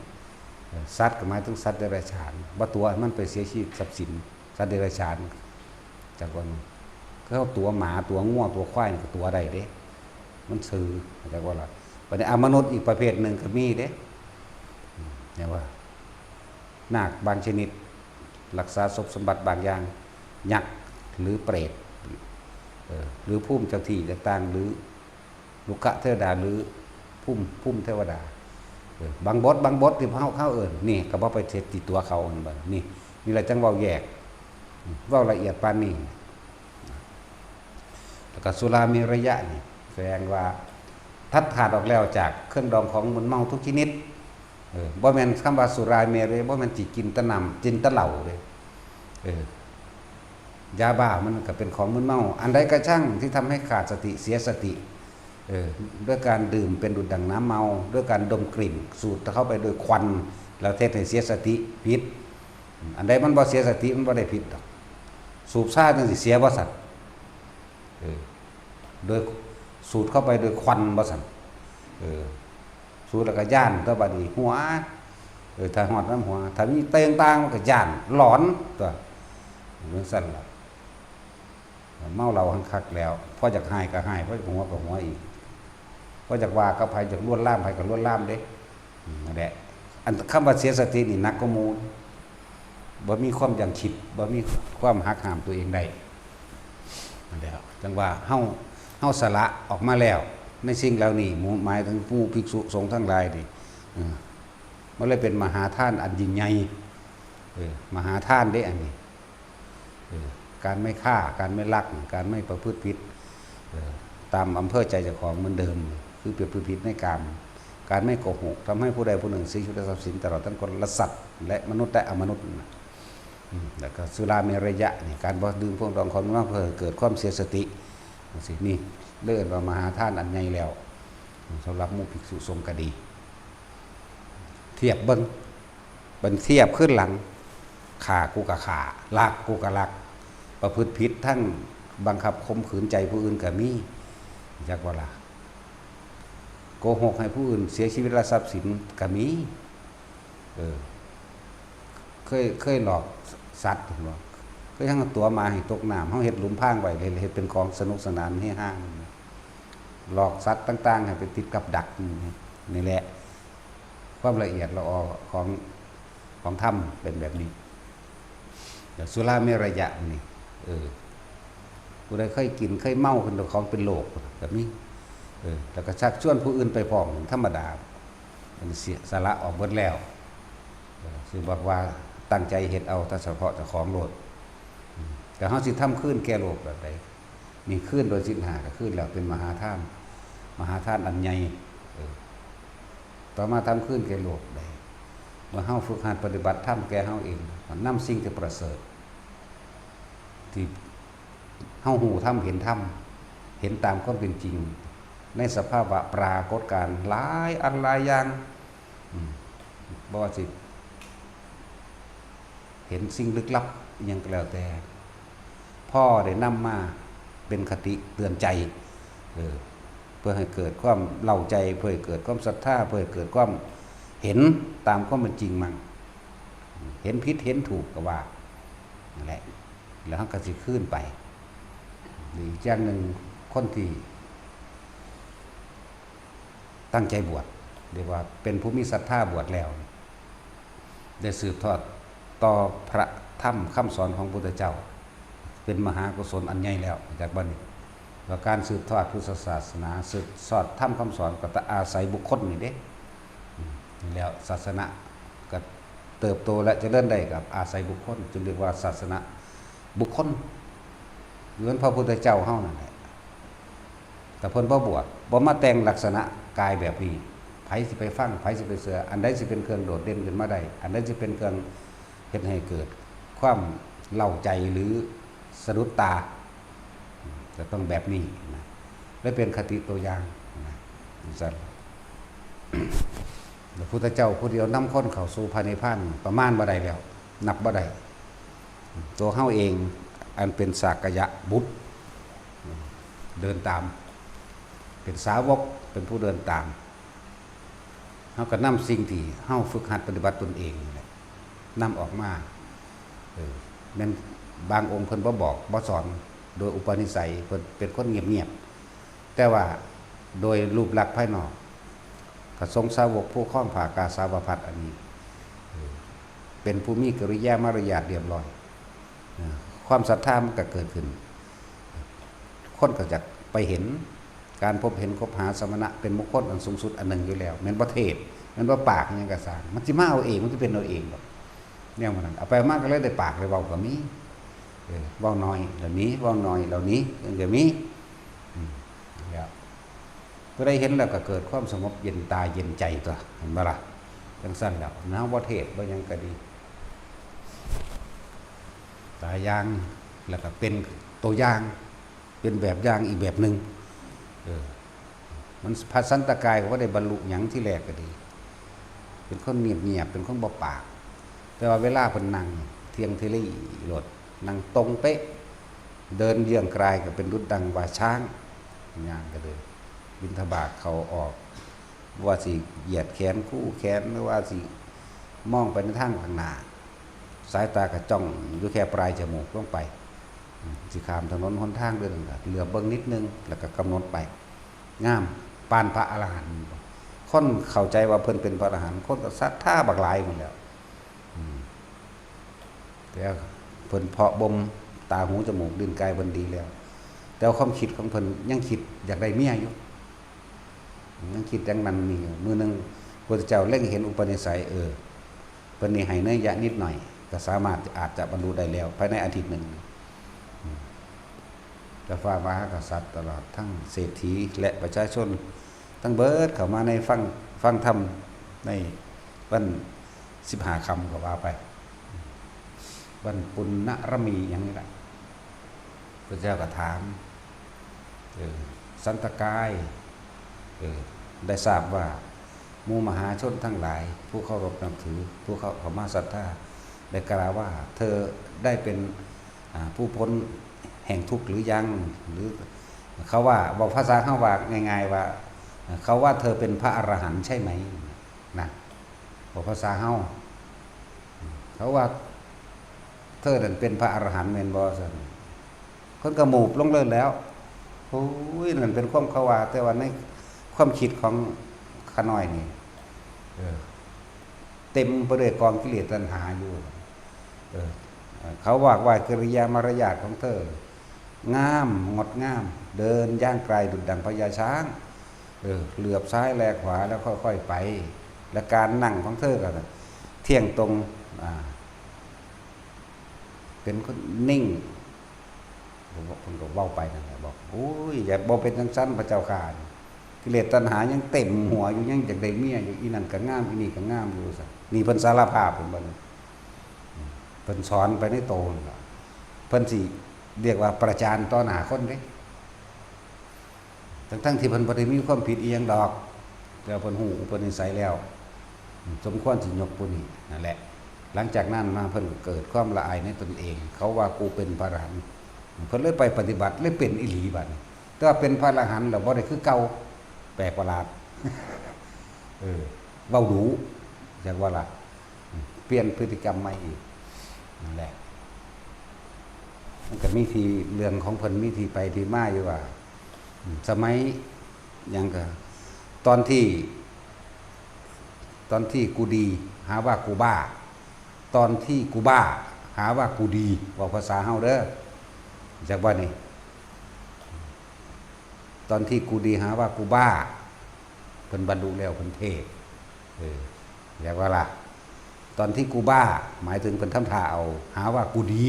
สัตว์ก็หมายถึงสัตว์เดรัจฉานว่าตัวมันไปเสียชีวิตทรัพย์สินสัตว์เดรัจฉานจากวันก็เอาตัวหมาตัวง่วงตัวควายก็ตัวใดเด้มันซื้อจากว่าละวันนี้มนุษย์อีกประเภทหนึ่งก็มีเด้เนี่ยว่านาคบางชนิดรักษาทรัพย์สมบัติบางอย่างยักษ์หรือเปรตหรือพุ่มเจ้าที่ต่างๆหรือลูกะเทวดาหรือพุ่มเทวดาบางบทที่เข้านี่ก็บ่ไปเทติตัวเขาอันบ่นี่แหละจังเว้าแยกเว้าละเอียดปานนี้แล้วก็สุรามีระยะนี่แสดงว่าทัดขาดออกแล้วจากเครื่องดองของมึนเมาทุกชนิดบ่แม่นคำว่าสุราเมรัยบ่แม่นสิกินแตะน้ำกินแตะเหล้าเลยยาบ้ามันก็เป็นของมึนเมาอันใดก็ช่างที่ทำให้ขาดสติเสียสติ ด้วยการดื่มเป็นดุจดั่งน้ำเมาด้วยการดมกลิ่นสูดเข้าไปโดยควันแล้วเทศให้เสียสติผิดอันใดมันบ่เสียสติมันบ่ได้ผิดดอกสูบซ่าจังสิเสียบ่สั่นโดยสูดเข้าไปโดยควันบ่สั่นสูดแล้วก็ย่านตัวบัดนี้หัวถ้าหอดน้ำหัวถ้ามีเตงต่างมันก็ย่านหลอนตัวเรื่องสั่นล่ะเมาเราหังคักแล้วพอจากหายก็หายพอจากหัวก็หัวอีกพอจากว่าก็ภัยจากล้วนล่ามภัยก็ล้วนล่ามเด้นั่นแหละอันคำว่าเสียสตินี่นักก็มูบ่มีความยั้งคิดบ่มีความหักห้ามตัวเองได้นั่นแหละจังว่าเฮาสละออกมาแล้วในสิ่งเหล่านี้หมายถึงผู้ภิกษุสงฆ์ทั้งหลายนี่มันเลยเป็นมหาทานอันยิ่งใหญ่มหาทานได้อันนี้การไม่ฆ่าการไม่ลักการไม่ประพฤติผิดตามอำเภอใจเจ้าของเหมือนเดิมคือประพฤติผิดในการไม่โกหกทำให้ผู้ใดผู้หนึ่งเสียชีวิตทรัพย์สินตลอดทั้งคนละสัตว์และมนุษย์และอมนุษย์แล้วก็สุราเมรยะนี่การบ่ดื่มพวกดองคนมากเพื่อเกิดความเสียสติสินี่เลื่อนว่ามหาทานอันใหญ่แล้วสำหรับหมู่ภิกษุสงฆ์ก็ดีเทียบเบิ้งเป็นเทียบขึ้นหลังข่ากูกะข่าลักกูกะลักประพฤติผิดทั้งบังคับข่มขืนใจผู้อื่นก็มีจักว่าล่ะโกหกให้ผู้อื่นเสียชีวิตและทรัพย์สินก็มีเคยหลอกสัตว์หรอก็ยังตัวมาให้ตกน้ำเฮาเฮ็ดหลุมพรางไว้เฮ็ดเป็นของสนุกสนานให้ห้างหลอกสัตว์ต่างๆให้ไปติดกับดักนี่แหละความละเอียดละออของธรรมเป็นแบบนี้เดี๋ยวสุราเมรยะนี่ผู้ใดเคยกินเคยเมาขึ้นของเป็นโรคแบบนี้แล้วก็ชักชวนผู้อื่นไปพร้อมธรรมดามันเสียสาระออกหมดแล้วซึ่งบอกว่าตั้งใจเฮ็ดเอาแต่เฉพาะเจ้าของโลดแต่เฮาสิทำขึ้นแก้โรคแบบใดมีขึ้นโดยสินหาก็ขึ้นแล้วเป็นมหาทานอันใหญ่ต่อมาทำขึ้นแก้โรคได้เมื่อเฮาฝึกหัดปฏิบัติธรรมแก้เฮาเองนำสิ่งที่ประเสริฐที่เฮาหูธรรมเห็นธรรมเห็นตามความเป็นจริงในสภาวะปรากฏการณ์หลายอันหลายอย่างบ่ว่าสิเห็นสิ่งลึกลับยังก็แล้วแต่พ่อได้นำมาเป็นคติเตือนใจเพื่อให้เกิดความเล่าใจเพื่อให้เกิดความศรัทธาเพื่อให้เกิดความเห็นตามความเป็นจริงมั่งเห็นผิดเห็นถูกก็ว่านั่นแหละแล้วก็สิขึ้นไปอีกอย่างหนึ่งคนที่ตั้งใจบวชเรียกว่าเป็นผู้มีศรัทธาบวชแล้วได้สืบทอดต่อพระธรรมคำสอนของพระพุทธเจ้าเป็นมหากุศลอันใหญ่แล้วจากบัดนี้ว่าการสืบทอดพุทธศาสนาสืบทอดธรรมคำสอนก็ต้องอาศัยบุคคลนี่เด้แล้วศาสนาก็เติบโตและเจริญได้กับอาศัยบุคคลจึงเรียกว่าศาสนาบุคคลเหมือนพระพุทธเจ้าเฮานั่นแหละแต่เพิ่นบ่บวชบ่มาแต่งลักษณะกายแบบนี้ไผสิไปฟังไผสิไปเสืออันใดสิเป็นเครื่องโดดเด่นขึ้นมาได้อันใดสิเป็นเครื่องเฮ็ดให้เกิดความเล่าใจหรือสะดุดตาจะต้องแบบนี้นะและเป็นคติตัวอย่างนะสั่นพระพุทธเจ้าผู้เดียวนำคนเข้าสู่พระนิพพานประมาณบ่ได้แล้วนับบ่ได้ตัวเฮาเองอันเป็นสากยะบุตรเดินตามเป็นสาวกเป็นผู้เดินตามเฮาก็นำสิ่งที่เฮาฝึกหัดปฏิบัติตนเองนำออกมาแม่นบางองค์เพิ่นบ่บอกบ่สอนโดยอุปนิสัยเพิ่นเป็นคนเงียบๆแต่ว่าโดยรูปลักษณ์ภายนอกก็ทรงสาวกผู้คล้องผ่ากาสาวพัดอันนี้เป็นผู้มีกิริยามารยาทเรียบร้อยความศรัทธามันก็เกิดขึ้นคนก็จะไปเห็นการพบเห็นคบหาสมณะเป็นมงคลอันสูงสุดอันหนึ่งอยู่แล้วแม่นบ่เทศแม่นบ่ปากยังกระสางมันสิมาเอาเองมันสิเป็นเอาเองดอกแนวมันเอาไปมากก็เลยได้ปากเลยเว้าก็มีเว้าน้อยเหล่านี้เว้าน้อยเหล่านี้ก็มีแล้วก็ได้เห็นแล้วก็เกิดความสงบเย็นตาเย็นใจตัวเห็นบ่ล่ะจังซั่นแล้วนะบ่เทศบ่ยังก็ดีตาอย่างแล้วก็เป็นตัวอย่างเป็นแบบอย่างอีกแบบหนึ่ง มันพระสันตกายก็บ่ได้บรรลุหยังที่แรกก็ดีเป็นคนเงียบๆเป็นคนบ่ปากแต่ว่าเวลาเพิ่นนั่งเที่ยงเทลี่รถนั่งตรงเป๊ะเดินเยื่องกลายก็เป็นดุจดังว่าช้างย่างก็เลยบิณฑบาตเขาออกว่าสิเหยียดแขนคู่แขนหรือว่าสิมองไปในทางข้างหน้าสายตาก็จ้องอยู่แค่ปลายจมูกลงไปสิข้ามถนนหนทางเดินเหลือเบิ่งนิดนึงแล้วก็กำหนดไปงามปานพระอรหันต์คนเข้าใจว่าเพิ่นเป็นพระอรหันต์คนก็ศรัทธาบักหลายหมดแล้วแต่เพิ่นเพาะบ่มตาหูจมูกลิ้นกายเพิ่นดีแล้วแต่ความคิดของเพิ่นยังคิดอยากได้เมียอยู่ยังคิดอย่างนั้นนี่มื้อนึงพระเจ้าเล็งเห็นอุปนิสัยเพิ่นนี่ให้เนื้อยะนิดหน่อยก็สามารถอาจจะบรรลุได้แล้วภายในอาทิตย์นึงจะฟ้ามหากษัตริย์ตลอดทั้งเศรษฐีและประชาชนทั้งเบิดเข้ามาในฟังธรรมในวัน15 ค่ำก็ว่าไปวันปุณณรมีอย่างนี้แหละพระเจ้าก็ถามสันตกายได้ทราบว่าหมู่มหาชนทั้งหลายผู้เคารพนับถือผู้เข้ามาศรัทธาได้กล่าวว่าเธอได้เป็นผู้พ้นแห่งทุกข์หรือยังหรือเขาว่าบอกภาษาเขาว่าง่ายๆว่าเขาว่าเธอเป็นพระอรหันต์ใช่ไหมนะบอกภาษาเขาว่าเธอนั่นเป็นพระอรหันต์แม่นบ่ซั่นคนกระหมูบลงเลิศแล้วโอ้ยนั่นเป็นความเขาว่าแต่ว่าในความคิดของข้าน้อยนี่เต็มไปด้วยกองกิเลสตัณหาอยู่เขาว่าว่ากิริยามารยาทของเธองามงดงามเดินย่างไกลดุจดังพญาช้างเหลือบซ้ายแลขวาแล้วค่อยๆไปและการนั่งของเธอก็เที่ยงตรงเป็นคนนิ่งผมก็เว้าไปนั่นแหละบอกโอ้ยอย่าบ่เป็นจังซั่นพระเจ้าข่ากิเลสตัณหายังเต็มหัวอยู่ยังอยากได้เมียอยู่อีนั่นก็งามอีนี่ก็งามอยู่ซะนี่เพิ่นสารภาพเพิ่นบ่เพิ่นสอนไปในโตนเพิ่นสิเรียกว่าประจานต่อหน้าคนเด้ทั้งที่เพิ่นบ่ได้มีความผิดอีหยังดอกแต่เพิ่นฮู้อุปนิสัยแล้วสมควรสิยกผู้นี้นั่นแหละหลังจากนั้นมาเพิ่นเกิดความละอายในตนเองเขาว่ากูเป็นพระอรหันต์เพิ่นเลยไปปฏิบัติเลยเป็นอีหลีบัดนี้แต่ว่าเป็นพระอรหันต์แล้วบ่ได้คือเก่าแปลกประหลาดเว้าดูจักว่าล่ะเปลี่ยนพฤติกรรมใหม่อีกนั่นแหละมันก็มีที่เรื่องของเพิ่นมีที่ไปที่มาอยู่ว่าสมัยยังก็ตอนที่กูดีหาว่ากูบ้าตอนที่กูบ้าหาว่ากูดีบอกภาษาเฮาเด้อจากว่านี่ตอนที่กูดีหาว่ากูบ้าเพิ่นบรรลุแล้วเพิ่นเทศอยากว่าล่ะตอนที่กูบ้าหมายถึงเพิ่นทำท่าเอาหาว่ากูดี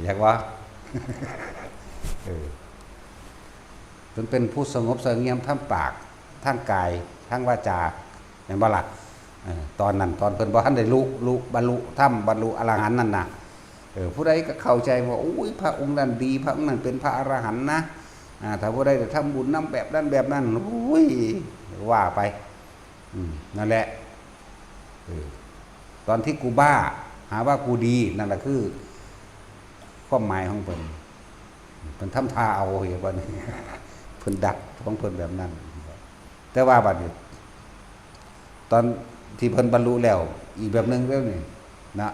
อยากว่าเพิ่นเป็นผู้สงบเสงี่ยมทั้งปากทั้งกายทั้งวาจาเห็นบ่ล่ะตอนนั้นตอนเพิ่นบ่ทันได้รู้บรรลุธรรมบรรลุอรหันต์นั่นน่ะผู้ใดก็เข้าใจว่าโอ้ยพระองค์นั้นดีพระองค์นั้นเป็นพระอรหันต์นะถ้าผู้ใดจะทำบุญนำแบบนั้นโอ้ยว่าไปนั่นแหละตอนที่กูบ้าหาว่ากูดีนั่นแหละคือความหมายของเพิ่นทำท่าเอาอย่างว่านี่เพิ่นดักของเพิ่นแบบนั้นแต่ว่าบัดนี้ตอนที่เพิ่นบรรลุแล้วอีกแบบนึงแล้วนี่นะ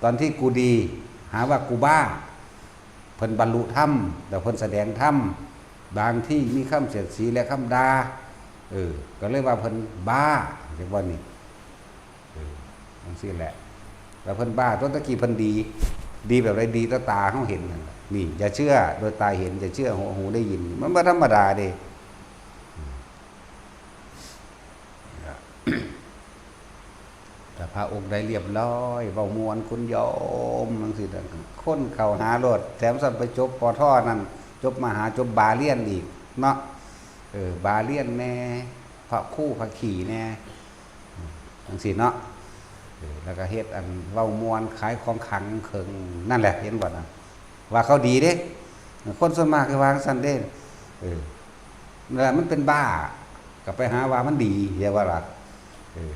ตอนที่กูดีหาว่ากูบ้าเพิ่นบรรลุธรรมแต่เพิ่นแสดงธรรมบางที่มีคำเสียดสีและคำด่าก็เลยว่าเพิ่นบ้าอย่างว่านี่จังซี่แหละแล้วเพิ่นบ้าตะกี้เพิ่นดีแบบไรดีตาเฮาเห็นนั่นนี่อย่าเชื่อโดยตาเห็นอย่าเชื่อหูได้ยินมันบ่ธรรมดาเด้แต่พระองค์ได้เรียบร้อยเว้ามวนคุณโยมจังซี่คนเข้าหารถแถมสั่นไปจบปทนั่นจบมหาจบบาเลียนอีกเนาะบาเลียนแน่พระคู่พระขี่แน่จังซี่เนาะแล้วก็เฮ็ดอันเว้ามวนขายของขังเคิงนั่นแหละเห็นบ่นะว่าเขาดีเด้คนส่วนมากคือวางซั่นเด้ ออนั่นมันเป็นบ้าก็ไปหาว่ามันดีอย่าว่าล่ะเออ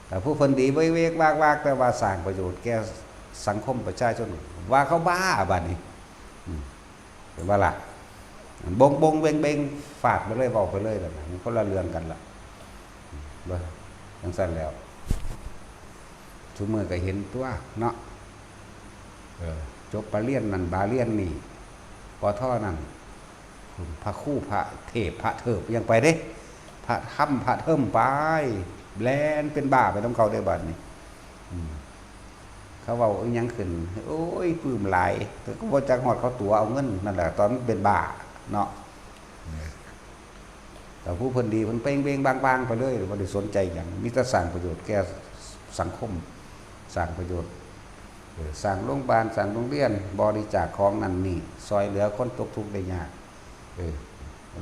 แต่ผู้คนดีเว้ยเวกวากแต่ว่าสร้างประโยชน์แก่สังคมประชาชนว่าเขาบ้าบัดนี้เป็นว่าล่ะบงเบงฝากไปเลยบอกไปเลยแล้วมันคนละเรื่องกันล่ะบ่จังซั่นแล้วทุกมื้อก็เห็นตัวเนาะจบปรริญญานั่นบาเรียนนี่ปอท่อนั่นพระคู่พระเทพพระเถิบยังไปเด้พระถ้ำพระเทิมไปแลนเป็นบ้าไปต้องเขาได้บัดนี้เขาเว้าอีหยังขึ้นโอ้ยปลื้มหลายแต่ก็บ่จักฮอดเขาตัวเอาเงินนั่นแหละตอนเป็นบ้าเนาะแต่ผู้เพิ่นดีเพิ่นเป้งเบงบางๆไปเลยบ่ได้สนใจหยังมีแต่สร้างประโยชน์แก่สังคมสร้างประโยชน์สร้างโรงพยาบาลสร้างโรงเรียนบริจาคของนั่นนี่ซอยเหลือคนตกทุกข์ได้ยาก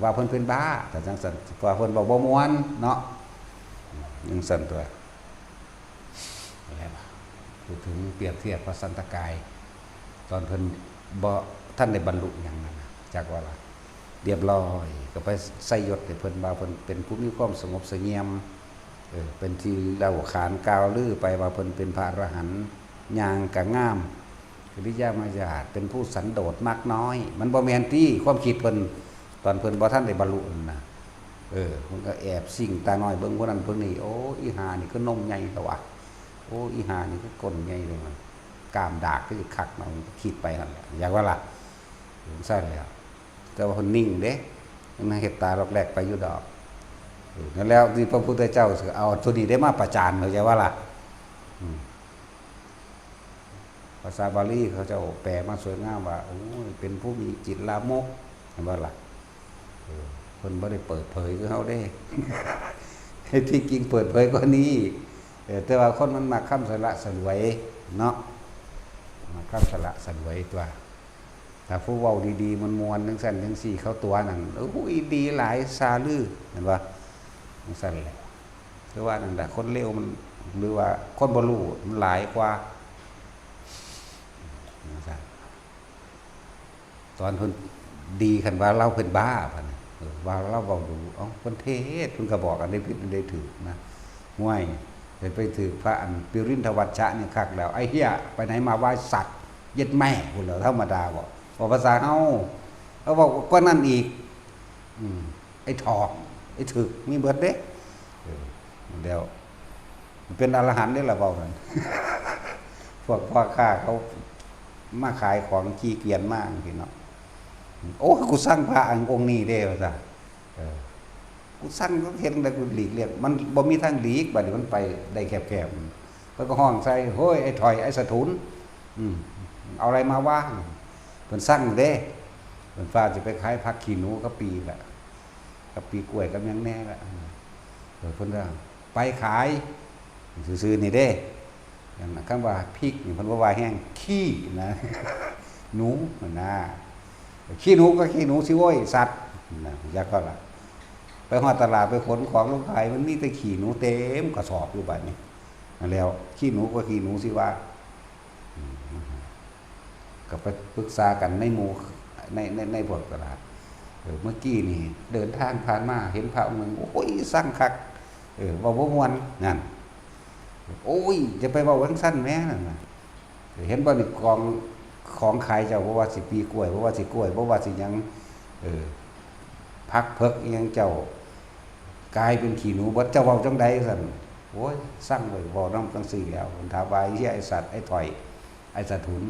ว่าเพิ่นเป็นบ้าแต่จังซั่นว่าเพิ่นบ่ม่วนเนาะจังซั่นตัวอะไรบ่พูดถึงเปรียบเทียบพระสันตกายตอนเพิ่นบ่ท่านได้บรรลุหยังนั่นจักว่าล่ะเรียบร้อยก็ไปใส่ยศให้เพิ่นว่าเพิ่นเป็นผู้มีความสงบเสงี่ยมเป็นที่เล่าขานกล่าวลือไปว่าเพิ่นเป็นพระอรหันต์ย่างกะงามกิริยามารยาทเป็นผู้สันโดษมากน้อยมันบ่แม่นที่ความคิดเพิ่นตอนเพิ่นบ่ทันได้บรรลุนั่นน่ะเพิ่นก็แอบสิ่งตาน้อยเบิ่งผู้นั้นผู้นี้โอ้อีหานี่คือนมใหญ่ตะวะโอ้อีหานี่คือก้นใหญ่เลยมันกามดากก็สิคักเนาะคิดไปนั่นแหละอยากว่าล่ะซั่นแล้วแต่ว่าเพิ่นนิ่งเด้มันเฮ็ดตาลอกแรกไปอยู่ดอกนั่นแล้วที่พระพุทธเจ้าเอาตัวนี้ได้มาประจานเข้าใจว่าล่ะภาษาบาลีเขาจะแปลมาสวยงามว่าโอ้ยเป็นผู้มีจิตลามกเห็นบ่ล่ะเพิ่นบ่ได้เปิดเผยคือเฮาเด้ ที่จริงเปิดเผยกว่านี้แต่ว่าคนมันมักคำสละสลวยเนาะมักคำสละสลวยตัวถ้าผู้เว้าดีๆมันมวนจังซั่นจังซี่เขาตัวนั่นโอ้ยดีหลายซาลือเห็นบ่จังซั่นแหละคือว่านั่นแหละคนเลวมันหรือว่าคนบ่รู้มันหลายกว่าตอนเพิ่นดีคันว่าเราเพิ่นบ้าพันว่าเราเว้าดูเอ้าเพิ่นเทศเพิ่นก็บอกอันได้ผิดอันได้ถูกนะห่วยไปถือพระอันปิรินทวัชชะนี่คักแล้วไอ้เหี้ยไปไหนมาไหว้สัตว์เย็ดแม่พุ่นแล้วธรรมดาบ่ภาษาเฮาเขาบอกกว่านั้นอีกไอ้ถอกไอ้ถึกมีเบิดเด้เดี๋ยวเป็นอรหันต์ได้ล่ะเว้ากัน พวกพ่อค้าเขามาขายของขี้เกียจมากพี่เนาะโอ้กูสร้างพระองค์นี้เด้ว่าซะกูสร้างก็เห็นแล้วกูหลีกเลี่ยงมันบ่มีทางหลีกบัดนี้มันไปได้แคบๆเพิ่นก็ห้องใส่โห้ยไอ้ถอยไอ้สะทุนเอาอะไรมาว่างเพิ่นสร้างเด้เพิ่นฟ้าจะไปขายผักขี้หนูก็ปีละกับปีกล้วยกับหยังแน่ละเพิ่นว่าไปขายซื่อๆนี่เด้อย่างนั้นคำว่าพริกนี่เพิ่นว่าแห้งขี้นะหนูนะขี้หนูก็ขี้หนูสิโว้ยสัตว์นะอยากก็ล่ะไปฮอดตลาดไปขนของลงขายมันมีแต่ขี้หนูเต็มกระสอบอยู่บัดนี้แล้วขี้หนูก็ขี้หนูสิว่าก็ไปปรึกษากันในหมู่ในพวกตลาดเมื่อกี้นี่เดินทางผ่านมาเห็นพระองค์นึงโอ้ยสร้างคักว่าบ่ม่วนนั่นโอ้ยจะไปเว้าจังซั่นแม่นั่นน่ะเห็นบ่นี่กองของขายเจ้าบ่ว่าสิปีกล้วยบ่ว่าสิกล้วยบ่ว่าสิหยังพักเพิกอีหยังเจ้ากลายเป็นขี้หนูบ่เจ้าเว้าจังได๋ซั่นโอ้ยสั่งไว้เว้านำจังซี่แล้วถามว่าไอ้เหี้ยไอ้สัตว์ไอ้ถอยไอ้สะทุน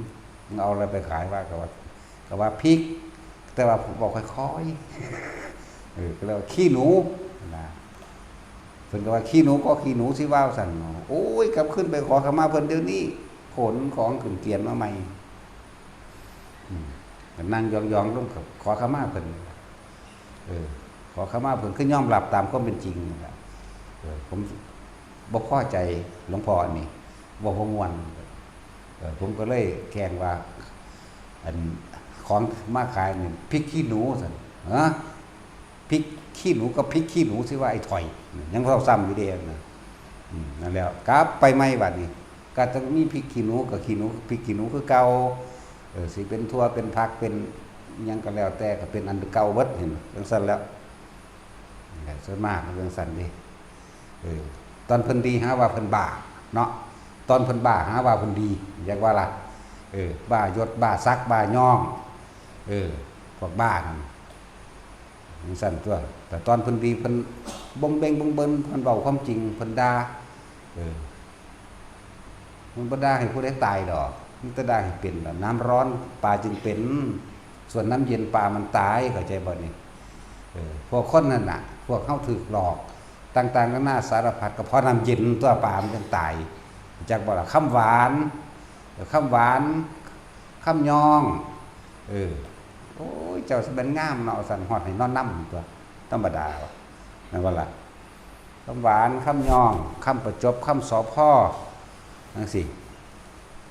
มึงเอาอะไรไปขายว่าก็ว่าพริกแต่ว่าผมบอกค่อยๆก็เรียกว่าขี้หนูนะเพิ่นก็ว่าขี้หนูก็ขี้หนูสิว่าซั่นโอ้ยกลับขึ้นไปขอขมาเพิ่นเดี๋ยวนี้ขนของขึ้นเกียนมาใหม่นั่งยองๆลงกับขอขมาเพิ่นขอขมาเพิ่นคือยอมรับตามความเป็นจริงนี่ล่ะผมบ่พอใจหลวงพ่ออันนี้บ่ม่วนผมก็เลยแกล้งว่าอันของมาขายนี่พริกขี้หนูซั่นพริกขี้หนูก็พริกขี้หนูสิว่าไอ้ถอยยังเฝ้าซ้ำอยู่เด้นะนั่นแล้วกลับไปใหม่บัดนี้ก็ต้องมีพริกขี้หนูกับขี้หนูพริกขี้หนูคือเก่าสิเป็นทั่วเป็นผักเป็น ยังก็แล้วแต่ก็เป็นอันเก่าเบิดเห็นเรื่องสั้นแล้วส่วนมากเรื่องสั้นดิตอนเพิ่นดีหาว่าเพิ่นบ้าเนาะตอนเพิ่นบ้าหาว่าเพิ่นดีอย่างว่าล่ะบ้ายศบ้าซักบ้าย่องพวกบ้านั่นสั้นตัวแต่ตอนเพิ่นดีเพิ่นบงเบงบงเบิ้นเพิ่นเว้าความจริงเพิ่นด่ามันบ่ด่าให้ผู้ใดตายดอกมันจะด่าให้เป็นแบบน้ำร้อนปลาจึงเป็นส่วนน้ำเย็นปลามันตายเข้าใจบ่นี่พวกคนนั่นน่ะพวกเข้าถึกหลอกต่างๆนานาสารพัดก็เพราะน้ำเย็นตัวปลามันจึงตายจากบ่ล่ะคำหวานคำยองโอ้ยเจ้าสิเป็นงามเนาะสั่นฮอดให้นอนน้ำตัวธรรมดานั่นว่าล่ะคำหวานคำยองคำประจบคำสอพ่อนั่นสิ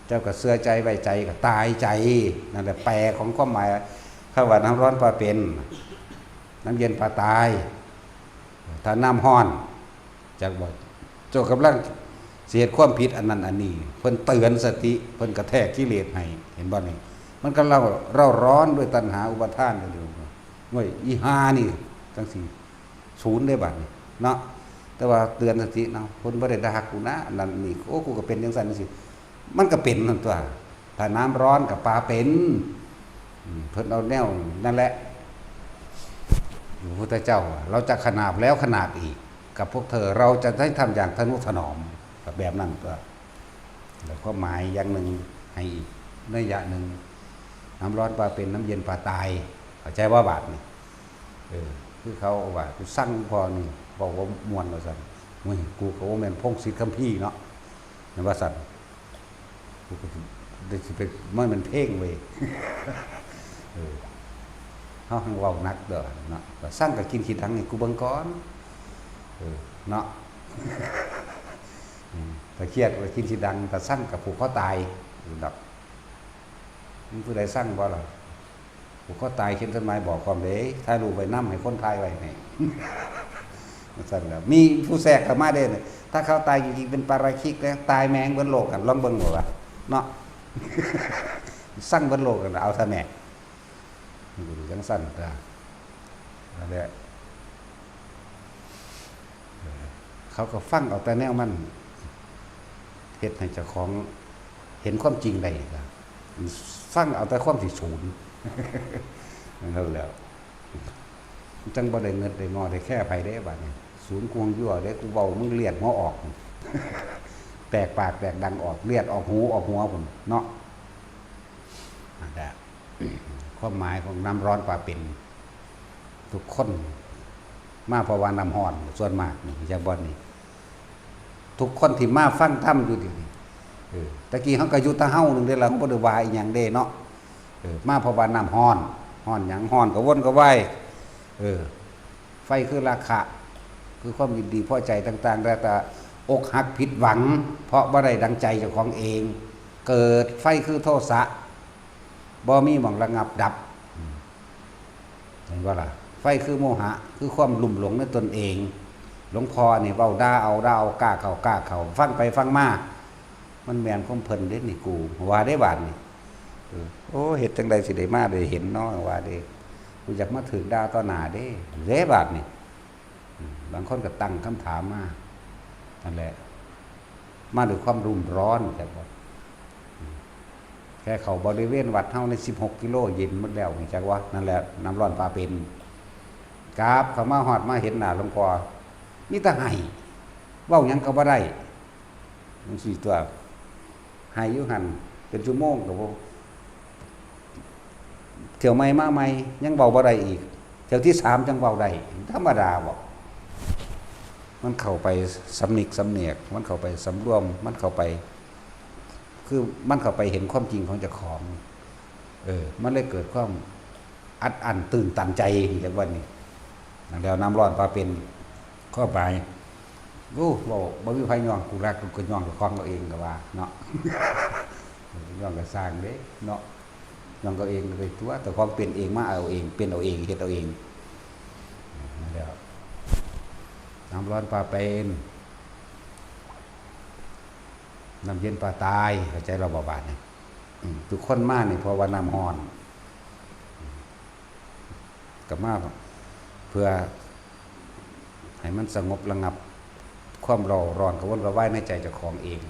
เจ้าก็เสื่อใจไว้ใจก็ตายใจนั่นแหละแปลของความหมายคำว่าน้ำร้อนปลาเป็นน้ำเย็นปลาตายถ้าน้ำห้อนจากบ่เจ้ากำลังเสียความผิดอันนั้นอันนี้เพิ่นเตือนสติเพิ่นกระแทกกิเลสให้เห็นบ่นี่มันก็เราร้อนด้วยตัณหาอุปาทานกันอยู่ว่าอีหานี่จังซี่ศูนย์ได้บัดนี่เนาะแต่ว่าเตือนสติเนาะเพิ่นบ่ได้ด่ากูนะอันนั้นนี่โอ้กูก็เป็นจังซั่นจังซี่มันก็เป็นนั่นตัวถ้าน้ำร้อนกับปลาเป็นเพิ่นเอาแนวนั่นแหละพระพุทธเจ้าเราจะขนาบแล้วขนาบอีกกับพวกเธอเราจะได้ทำอย่างทนุถนอมกับแบบนั้นตัวแล้วก็หมายอย่างหนึ่งให้อีกนัยยะหนึ่งน้ำร้อนปลาเป็นน้ำเย็นปลาตายเข้าใจว่าบาทนี่คือเขาว่ากูสั่งพอนี่บอกว่ามวนว่าสั่นมึงกูก็ว่าแม่นพงศิษย์คัมภีร์เนาะนั่นว่าสั่นกูก็ได้สิไปมันเพ่งเว้ยเขาหังเว้านักเด้อเนาะสั่งก็กินขี้ทังนี่กูเบิ่งก่อนเนาะแต่เครียดก็กินขี้ดังแต่สั่งกับผูกคอตายดอกมันผู้ใดสั่งบ่ล่ะผูกคอตายเขียนต้นไม้บอกความเด้ถ่ายรูปไว้นำให้คนถ่ายไว้ให้สั่นแล้วมีผู้แทรกเข้ามาเด้ถ้าเขาตายจริงๆเป็นปาราชิกแล้วตายแมงเบิ่นโลกกันลองเบิ่งบ่ว่าเนาะสั่งเบิ่นโลกกันเอาซะแม่จังสั่นตานั่นแหละเขาก็ฟังเอาแต่แนวมันเฮ็ดให้เจ้าของเห็นความจริงได้ล่ะฟังเอาแต่ความที่ศูนย์นั่นแหละจังบ่ได้เงินได้งอได้แค่ไผได้บัดนี้ศูนย์กวงยั่วได้กูเว้ามึงเลียดหัวออกแตกปากแตกดังออกเลียดออกหูออกหัวพุ่นเนาะนั่นแหละความหมายของน้ำร้อนปลาเป็นทุกคนมาเพราะว่าน้ำร้อนส่วนมากนี่จากบ่อนนี่ทุกคนที่มาฟังธรรมอยู่ดิตะกี้เขาก็อยู่ตะเฮานึงเด้ล่ะเขาบ่ได้ว่าอีหยังเด้เนาะมาเพราะว่าน้ำร้อนหยังร้อนก็วนก็ไหวไฟคือราคะคือความยินดีพอใจต่างๆแต่อกหักผิดหวังเพราะบ่ได้ดังใจเจ้าของเองเกิดไฟคือโทสะบ่มีหม่องระงับดับเห็นบ่ล่ะไฟคือโมหะคือความลุ่มหลงในตนเองหลวงพ่อนี่เว้าด่าเอากล้าเข้าฟังไปฟังมามันแม่นของเพิ่นเด้นี่กูว่าได้บาดนี่โอ้เฮ็ดจังได๋สิได้มาได้เห็นเนาะว่าเด้กูอยากมาถึงด่าต่อหน้าเด้เด้บาดนี่บางคนก็ตั้งคำถามมานั่นแหละมาด้วยความรุ่มร้อนจักว่าแค่เขาบริเวณวัดเฮาใน16กิโลเย็นหมดแล้วจักว่านั่นแหละน้ำร้อนปลาเป็นกราบเข้ามาฮอดมาเห็นหน้าหลวงพ่อมีแต่ให้เว้าหยังก็บ่ได้จังซี่ตัวให้อยู่หั่นเป็นชั่วโมงก็บ่เที่ยวใหม่มาใหม่ยังเว้าบ่ได้อีกเที่ยวที่3จังเว้าได้ธรรมดาบ่มันเข้าไปสำนึกสำเนียกมันเข้าไปสำรวมมันเข้าไปคือมันเข้าไปเห็นความจริงของเจ้าของมันเลยเกิดความอัดอั้นตื่นตันใจอย่างวันนี้แล้วน้ำร้อนปลาเป็นข้อไปบอกบ่มีไผย่องกูรักกูก็ย่องกับของตัวเองก็ว่าเนาะย่องกับสร้างเด้เนาะย่องกับเองเลยตัวแต่ความเป็นเองมาเอาเองเป็นเอาเองเฮ็ดเอาเองนั่นแหละน้ำร้อนปลาเป็นน้ำเย็นปลาตายเข้าใจเราบ่บาดนี่ทุกคนมานี่เพราะว่าน้ำร้อน กับมาเพื่อให้มันสงบระงับความร้อนกระวนกระวายในใจเจ้าของเอง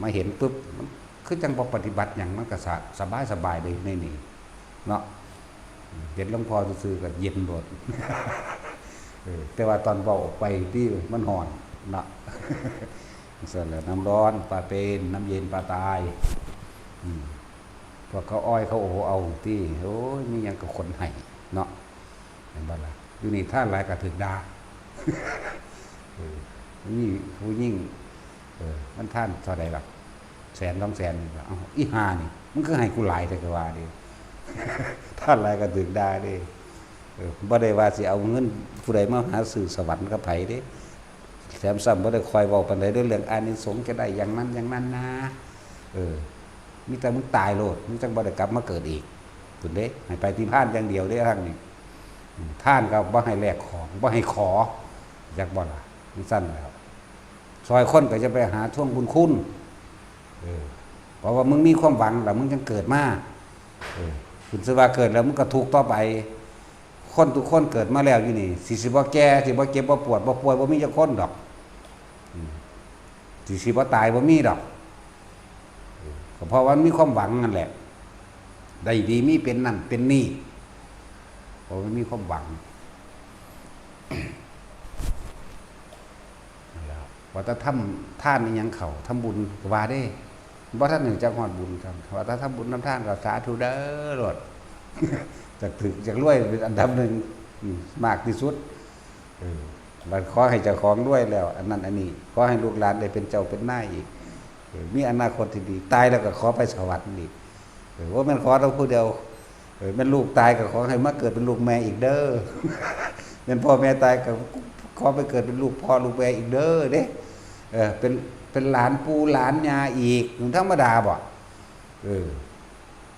มาเห็นปุ๊บมันคือจังบ่ปฏิบัติอย่างมันก็สบายเลยในนี่เนาะเห็นหลวงพ่อซื่อๆก็เย็นโดดแต่ว่าตอนบอกออกไปที่มันห่อนเนาะเสร็จแล้วน้ำร้อนปลาเป็นน้ำเย็นปลาตายพวกเขาอ้อยเขาโอ้เอาที่โอ้ยมียังกับคนไห้เนาะเห็นบ้างล่ะอยู่นี่ท่านหลายก็ถึงดานี่ผู้ยิ่งมันท่านเท่าใดล่ะ100,000-200,000เอาอีห่านี่มันคือให้กูหลายแต่ก็ว่าดิท่านหลายก็ถึงดาดิบ่ได้ว่าสิเอาเงินผู้ใดมาหาสื่อสวรรค์กับไผเด้แถมซ้ำบ่ได้คอยเว้าปานใดเรื่องอานิสงส์จะได้อย่างนั้นอย่างนั้นนะมีแต่มึงตายโลดมึงจังบ่ได้กลับมาเกิดอีกพุ่นเด้ให้ไปที่พานอย่างเดียวเด้ทางนี้ท่านก็บ่ให้แลกของบ่ให้ขออยากบ่ล่ะมันสั้นแล้วซอยคนก็จะไปหาท่วงบุญคุณเพราะว่ามึงมีความหวังแล้วมึงจังเกิดมาคุณสิว่าเกิดแล้วมึงก็ทุกข์ต่อไปคนทุกคนเกิดมาแล้วอยู่นี่สิบ่แก่สิบ่เจ็บบ่ปวดบ่ป่วยบ่มีจักคนดอกสิบ่ตายบ่มีดอกก็เพราะว่ามีความหวังนั่นแหละได้ดีมีเป็นนั่นเป็นนี่เพราะมันมีความหวังว่าถ้าทำท่านนี่ยังเขาทำบุญว่าได้บ่ท่านหนึ่งจะหอดบุญครับว่าถ้าทำบุญทำท่านก็สาธุเด้อโลดจากถึงจากรวยเป็นอันดับหนึ่งมากที่สุดเราขอให้เจ้าของด้วยแล้วอันนั้นอันนี้ขอให้ลูกหลานได้เป็นเจ้าเป็นนายอีกมีอนาคตที่ดีตายแล้วก็ขอไปสวรรค์อีกว่ามันขอเราผู้เดียวมันลูกตายก็ขอให้มาเกิดเป็นลูกแม่อีกเด้อเป็นพ่อแม่ตายก็ขอไปเกิดเป็นลูกพ่อลูกแม่อีกเด้อเด้เป็นหลานปู่หลานยาอีกธรรมดาบ่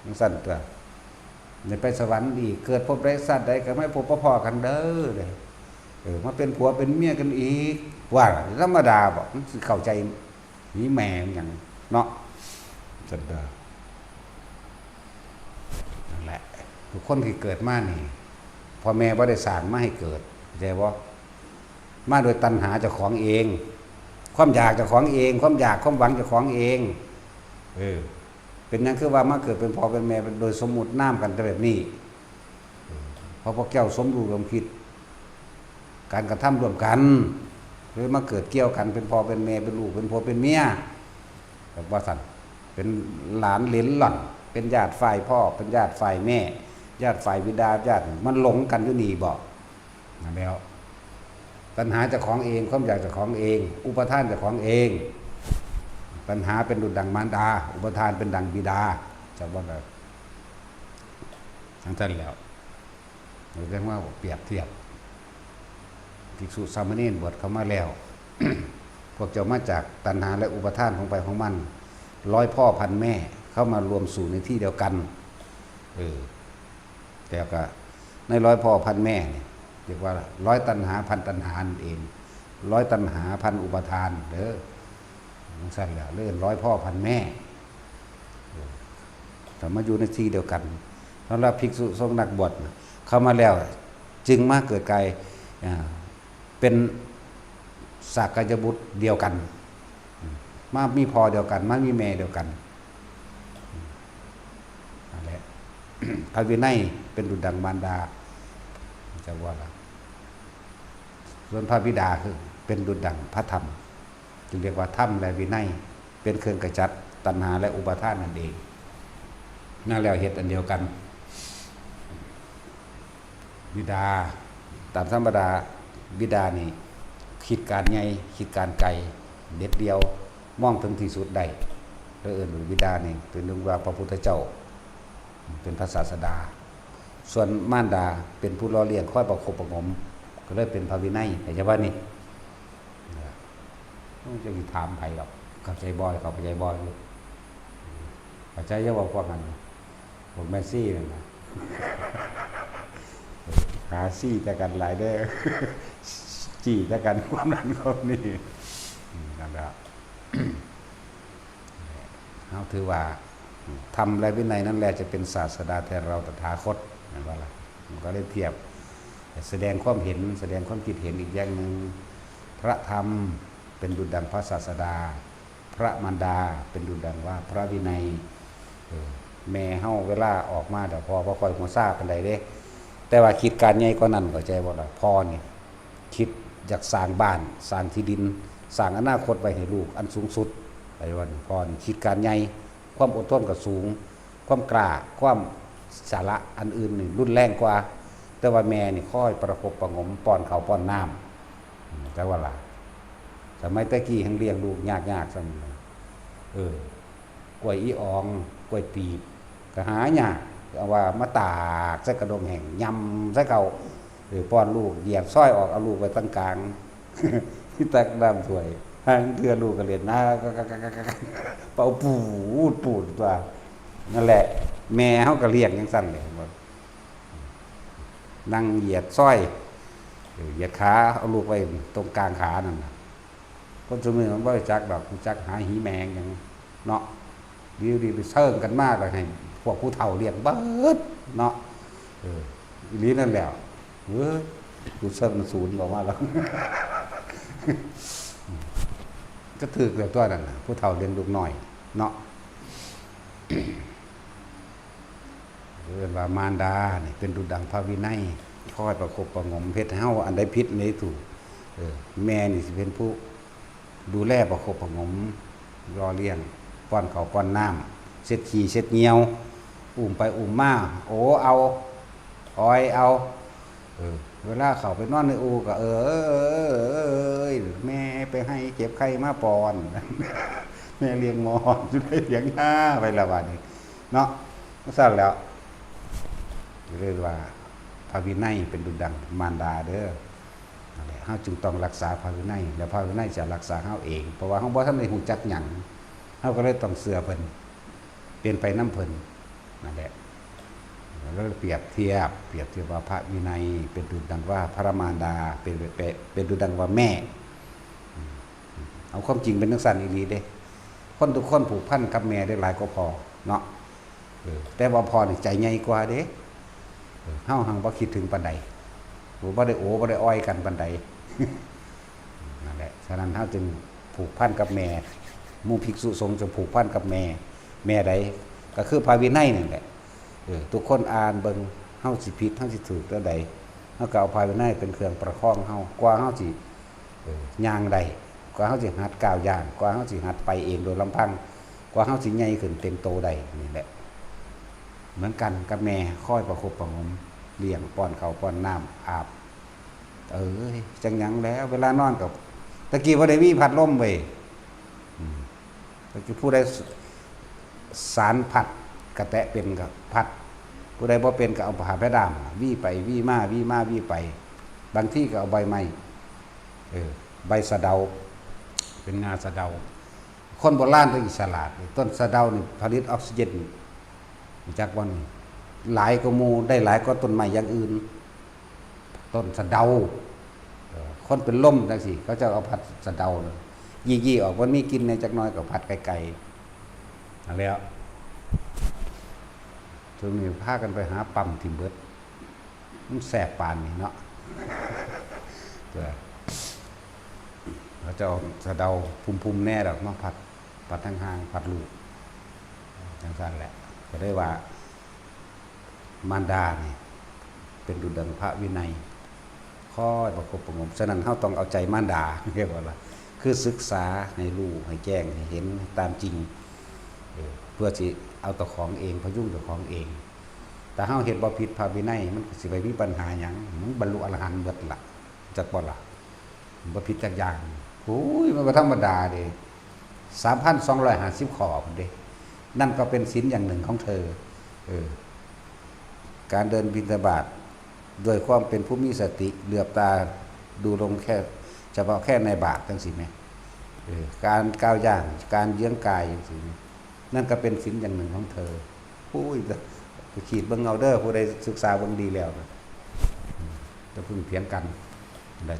มันสั่นตัวเนี่ยไปสวรรค์อีกเกิดพบได้สัตว์ใดก็ไม่พบพ่อกันเด้อเลยมาเป็นผัวเป็นเมียกันอีกว่าธรรมดาบ่มันสิเข้าใจนี่แม่อย่างเนาะสั่นตัวนั่นแหละทุกคนที่เกิดมานี่พ่อแม่บ่ได้สร้างมาให้เกิดเข้าใจบ่มาโดยตัณหาเจ้าของเองความอยากเจ้าของเองความอยากความหวังเจ้าของเองเป็นนั่นคือว่ามาเกิดเป็นพ่อเป็นแม่โดยสมมุติน้ำกันแบบนี้เพราะพวกแก้วสมรู้ร่วมคิดการกระทำร่วมกันหรือมาเกิดเกี่ยวกันเป็นพ่อเป็นแม่เป็นลูกเป็นพ่อเป็นเมียแบบว่าสันเป็นหลานเหลนหล่อนเป็นญาติฝ่ายพ่อเป็นญาติฝ่ายแม่ญาติฝ่ายบิดาญาติมันหลงกันอยู่นี่บอกนะแล้วตัณหาเจ้าของเองความอยากเจ้าของเองอุปทานเจ้าของเองตัณหาเป็นดุจดังมารดาอุปทานเป็นดังบิดาจะว่าแบบทั้งท่านแล้วเรียกว่าเปรียบเทียบภิกษุสามเณรบวชเข้ามาแล้ว พวกเจ้ามาจากตัณหาและอุปทานของไปของมัน100 พ่อพันแม่เข้ามารวมสู่ในที่เดียวกันแต่ก็ใน100 พ่อพันแม่เนี่ยเรียกว่า100 ตัณหาพันตัณหาเอง100 ตัณหาพันอุปทานเด้อสั้นแล้วเลื่อน100 พ่อพันแม่แต่มาอยู่ในที่เดียวกันสำหรับภิกษุสงฆ์นักบวชเข้ามาแล้วจึงมาเกิดกายเป็นสากยบุตรเดียวกันมามีพ่อเดียวกันมามีแม่เดียวกันนั่นแหละพระวินัยเป็นดุจดังมารดาจะว่าละส่วนพระบิดาคือเป็นดุจดังพระธรรมจึงเรียกว่าธรรมและวินัยเป็นเครื่องกระจัดตัณหาและอุปาทานนั่นเองนั่นแล้วเหตุอันเดียวกันบิดาตามธรรมดาบิดานี่คิดการไงคิดการไกลเด็ดเดียวมองถึงที่สุดได้แล้วเอิ้นบิดานี่เป็นเรื่องว่าพระพุทธเจ้าเป็นพระศาสดาส่วนมารดาเป็นผู้รอเลี้ยงคอยประคบประงมก็เลยเป็นพระวินัยแต่เฉพาะนี่ต้องจะถามใครหรอกกับใจบอยกับใจบอยกับใจเยอะกว่ากันผมแมซี่เลยนะหาซี่แต่กันหลายเด้อจี้แต่กันความนั้นความนี้นั่นแหละเขาถือว่าทำและวินัยนั่นแหละจะเป็นศาสดาแทนเราตถาคต นั่นว่าล่ะมันก็ได้เทียบแสดงความเห็นแสดงความคิดเห็นอีกอย่างหนึ่งพระธรรมเป็นดุจดังพระศาสดาพระมารดาเป็นดุจดังว่าพระวินัยแม่เฮาเวลาออกมาแต่พอบ่ค่อยหัวซ่าปานใดเด้แต่ว่าคิดการใหญ่กว่านั้นเข้าใจบ่ล่ะพ่อนี่คิดอยากสร้างบ้านสร้างที่ดินสร้างอนาคตไว้ให้ลูกอันสูงสุดไอ้ว่าพ่อนี่คิดการใหญ่ความอดทนก็สูงความกล้าความสาระอันอื่นนี่รุนแรงกว่าแต่ว่าแม่นี่ค่อยประคบประงมป้อนข้าวป้อนน้ำแต่ว่าล่ะสมัยตะกี้หังเลี้ยงลูกยากๆซั่นกล้วยอีอองกล้วยปีบก็หายากเอาว่ามาตากใส่กระดงแห้งยำใส่เก่าป้อนลูกเหยียบซ้อยออกเอาลูกไว้ตั้งกลางที่ตักน้ำถ้วยหางเทื่อลูกก็เล่นนะเป่าปูดตัวนั่นแหละแม่เฮาก็เลี้ยงจังซั่นเลยนั่งเหยียดซ้อยเหยียดขาเอาลูกไว้ตรงกลางขานั่นน่ะคนสมัยมันบ่รู้จักดอกรู้จักหาหีแมงหยังเนาะดีไปเชิงกันมากเลยให้พวกผู้เฒ่าเลี้ยงเบิดเนาะอีหลีนั่นแหละกูเชิงมันศูนย์บอกว่าแล้วก็ถือแบบตัวนั่นน่ะผู้เฒ่าเลี้ยงลูกน้อยเนาะเรียกว่ามารดาเนี่ยเป็นดุจดังพระวินัยคอยประคบประงมเพชรเฮาอันใดผิดในถูกแม่นี่สิเป็นผู้ดูแลประคบประงมรอเลี้ยงป้อนข้าวป้อนน้ำเช็ดขี้เช็ดเหงียวอุ้มไปอุ้มมาโอ้เอาอ้อยเอาเวลาเขาไปนอนในอูก็แม่ไปให้เก็บไข่มาปอนแม่เลี้ยงหมอนจุดได้เลี้ยงหน้าไปละวันนี้เนาะก็สั่นแล้วเรียกว่าพระวินัยเป็นดุจดังมารดาเด้อเฮาจึงต้องรักษาพระวินัยแล้วพระวินัยจะรักษาเฮาเองเพราะว่าเฮาบ่ทันได้ฮู้จักหยังเฮาก็เลยต้องเชื่อเพิ่นเป็นไปนำเพิ่นนั่นแหละแล้วเปรียบเทียบว่าพระวินัยเป็นดุจดังว่าพระมารดาเป็นดุจดังว่าแม่เอาความจริงเป็นจังซั่นอีหลีเด้คนทุกคนผูกพันกับแม่ได้หลายกว่าพ่อเนาะแต่ว่าพ่อนี่ใจใหญ่กว่าเด้เฮาหังบ่คิดถึงปานใดบ่ได้บ่ได้อ้อยกันปานใดนั่นแหละฉะนั้นเฮาจึงผูกพันกับแม่หมู่ภิกษุสงฆ์จึงผูกพันกับแม่ใดก็คือพระวินัยนั่นแหละทุกคนอ่านเบิ่งเฮาสิผิดเฮาสิถูกเท่าใดเฮาก็เอาพระวินัยเป็นเครื่องประคองเฮากว่าเฮาสิย่างใดกว่าเฮาสิหัดก้าวย่างกว่าเฮาสิหัดไปเองโดยลำพังกว่าเฮาสิใหญ่ขึ้นเต็มโตได้นี่แหละเหมือนกันกับแม่คอยประคบประงมเลี้ยงป้อนข้าวป้อนน้ำอาบจังหยังแล้วเวลานอนกับตะกี้บ่ได้มีพัดลมเว้ยตะกี้ผู้ใดสารพัดกระแตะเป็นกับพัดผู้ใดบ่เป็นก็เอาผ้าแพร่ดามวี่ไปวี่มาวี่ไปบางที่ก็เอาใบไม้ใบสะเดาเป็นงาสะเดาคนโบราณต้องอิสระต้นสะเดานี่ผลิตออกซิเจนจากวันหลายกว่าหมู่ได้หลายกว่าต้นไม้อย่างอื่นต้นสะเดาคนเป็นลมจังซี่เขาจะเอาผัดสะเดายี่ออกวันนี้กินในจักน้อยก็ผัดไก่ๆนั่นแล้วช่วงนี้พากันไปหาปั๊มที่เบิดมันแสบปานนี่เนาะเขาจะเอาสะเดาพุ่มๆแน่ดอกมาผัดทางห่างผัดลูกจังซั่นแหละก็ได้ว่ามารดานี่เป็นดุจดังพระวินัยคอยประคบประงมฉะนั้นเฮาต้องเอาใจมารดาเรียกว่าล่ะคือศึกษาให้รู้ให้แจ้งให้เห็นตามจริงเพื่อสิเอาตัวของเองพยุงตัวของเองแต่เฮาเฮ็ดบ่ผิดพระวินัยมันก็สิไปมีปัญหาหยังมันบรรลุอรหันต์เบิดล่ะจักบ่ล่ะบ่ผิดจักอย่างโอ้ยมันบ่ธรรมดาเด้ 3,250 ข้อพุ่นเด้นั่นก็เป็นศีลอย่างหนึ่งของเธอการเดินบิณฑบาตด้วยความเป็นผู้มีสติเหลือบตาดูลงแค่เฉพาะแค่ในบาทจังซี่แม่การก้าวย่างการเยื้องกายจังซี่นั่นก็เป็นศีลอย่างหนึ่งของเธอผู้ไปขีดเบิ่งเอาเด้อผู้ใดศึกษาเบิ่งดีแล้วจะพึ่งเถียงกัน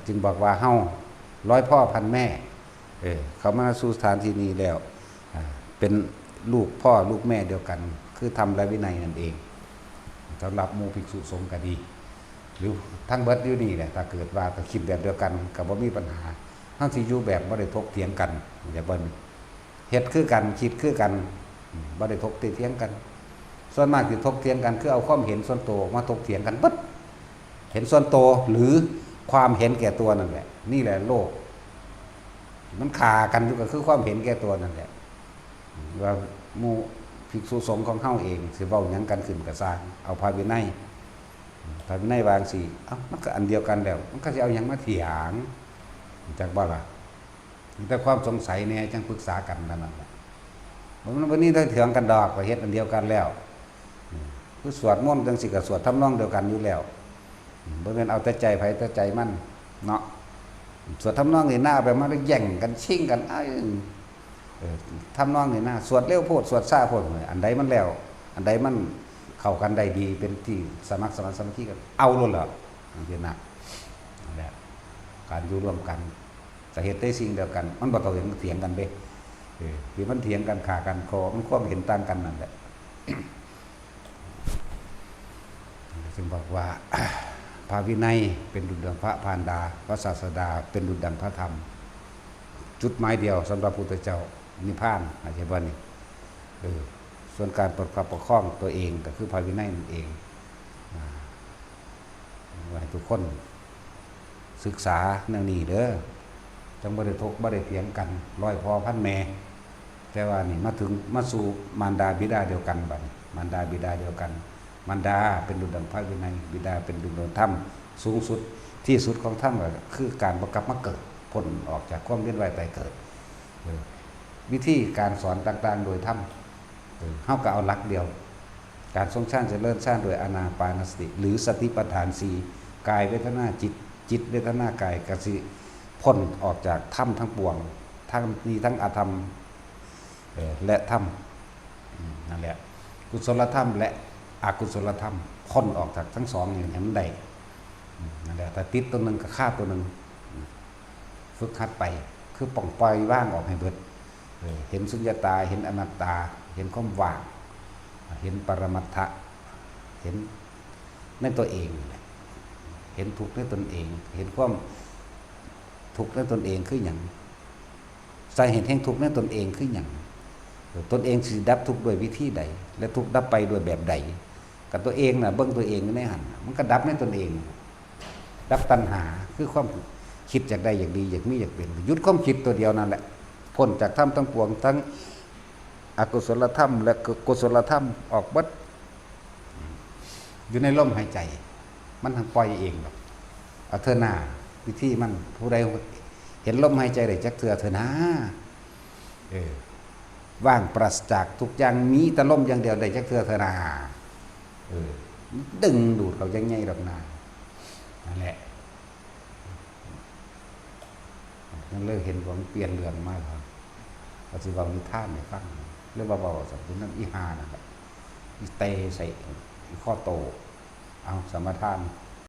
จึงบอกว่าเฮาร้อยพ่อพันแม่เขามาสู่สถานที่นี้แล้วเป็นลูกพ่อลูกแม่เดียวกันคือธรรมและวินัยนั่นเอง สำหรับหมู่ภิกษุสงฆ์ก็ดีหรือทั้งเบิดอยู่นี่แหละถ้าเกิดว่าก็คิดแบบเดียวกันก็บ่มีปัญหาทั้งที่อยู่แบบบ่ได้ถกเถียงกันอย่าเบิ่นเฮ็ดคือกันคิดคือกันบ่ได้ถกเถียงกันส่วนมากที่ถกเถียงกันคือเอาความเห็นส่วนตัวมาถกเถียงกันเบิดเห็นส่วนตัวหรือความเห็นแก่ตัวนั่นแหละนี่แหละโลกมันฆ่ากันอยู่ก็คือความเห็นแก่ตัวนั่นแหละว่าหมู่ภิกษุสงฆ์ของเฮาเองสิเว้าหยังกันขึ้นก็สร้างเอาพระวินัยวางสิเอ้ามันก็อันเดียวกันแล้วมันก็สิเอาหยังมาเถียงจักบ่ล่ะแต่ความสงสัยเนี่ยจังปรึกษากันนั่นแหละวันนี้ได้เถียงกันดอกว่าเฮ็ดอันเดียวกันแล้วคือสวดมนต์จังสิก็สวดทำนองเดียวกันอยู่แล้วบ่แม่นเอาแต่ใจไผแต่ใจมันเนาะสวดทำนองนี่หน้าไปมาแล้วแย่งกันชิงกันทำนองนี่หน้าสวดเร็วโพดสวดช้าโพดอันใดมันแล้วอันใดมันเข้ากันได้ดีเป็นที่สมัครสมานสามัคคีกันเอาโลดล่ะจังซี่นะนั่นแหละการอยู่ร่วมกันก็เฮ็ดได้สิ่งเดียวกันมันบ่ต้องเถียงกันเด้ที่มันเถียงกันฆ่ากันคอมันความเห็นต่างกันนั่นแหละจึงบอกว่าพระวินัยเป็นดุจดังพระพานดาพระศาสดาเป็นดุจดังพระธรรมจุดหมายเดียวสำหรับพุทธเจ้านิพพานอาจจะว่านี่ส่วนการประคับประคองตัวเองก็คือพระวินัยนั่นเองว่าให้ทุกคนศึกษาเรื่องนี้เด้อจังบ่ได้ถกบ่ได้เถียงกันร้อยพ่อพันแม่แต่ว่านี่มาสู่มารดาบิดาเดียวกันบัดมารดาบิดาเดียวกันมารดาเป็นดุจดังพระวินัยบิดาเป็นดุจดังธรรมสูงสุดที่สุดของธรรมก็คือการบ่กลับมาเกิดพ้นออกจากความเวียนว่ายตายเกิดวิธีการสอนต่างๆโดยธรรมเฮาก็เอาหลักเดียวการทรงฌานเจริญฌานโดยอานาปานสติหรือสติปัฏฐาน4กายเวทนาจิตเวทนากายก็สิพ้นออกจากธรรมทั้งปวงทั้งมีทั้งอธรรมและธรรมนั่นแหละกุศลธรรมและอกุศลธรรมพ้นออกจากทั้งสองอย่างนั้นได้นั่นแหละแต่ติดตัวนึงกับฆ่าตัวนึงฝึกหัดไปคือปล่องปล่อยว่างออกให้เบิดเห็นสุญญตาเห็นอนัตตาเห็นความว่างเห็นปรมัตถะเห็นในตัวเองเห็นทุกข์ในตนเองเห็นความทุกข์ในตนเองคือหยังสาเหตุแห่งทุกข์ในตนเองคือหยังตนเองสิดับทุกข์ด้วยวิธีใดและทุกข์ดับไปด้วยแบบใดกับตัวเองน่ะเบิ่งตัวเองในหันมันก็ดับในตนเองดับตัณหาคือความคิดอยากได้อยากดีอยากมีอยากเป็นหยุดความคิดตัวเดียวนั่นแหละพ้นจากธรรมทั้งปวงทั้งอกุศลธรรมและกุศลธรรมออกบัดอยู่ในลมหายใจมันทางปล่อยเองหรอกเอาเถอะหน้าวิธีมันผู้ใดเห็นลมหายใจได้จักเถื่อเถอะนะว่างปราศจากทุกอย่างมีแต่ลมอย่างเดียวได้จักเถื่อเถอะนะดึงดูดเขายังไงดอกนานั่นแหละนั่นเลยเห็นว่ามันเปลี่ยนเรื่องมากครับปัจจุบันมีท่านในฟังเรื่องเบาๆสัมพุนั่นอีหานะครับอีเตใส่อีข้อโตเอาสมทาน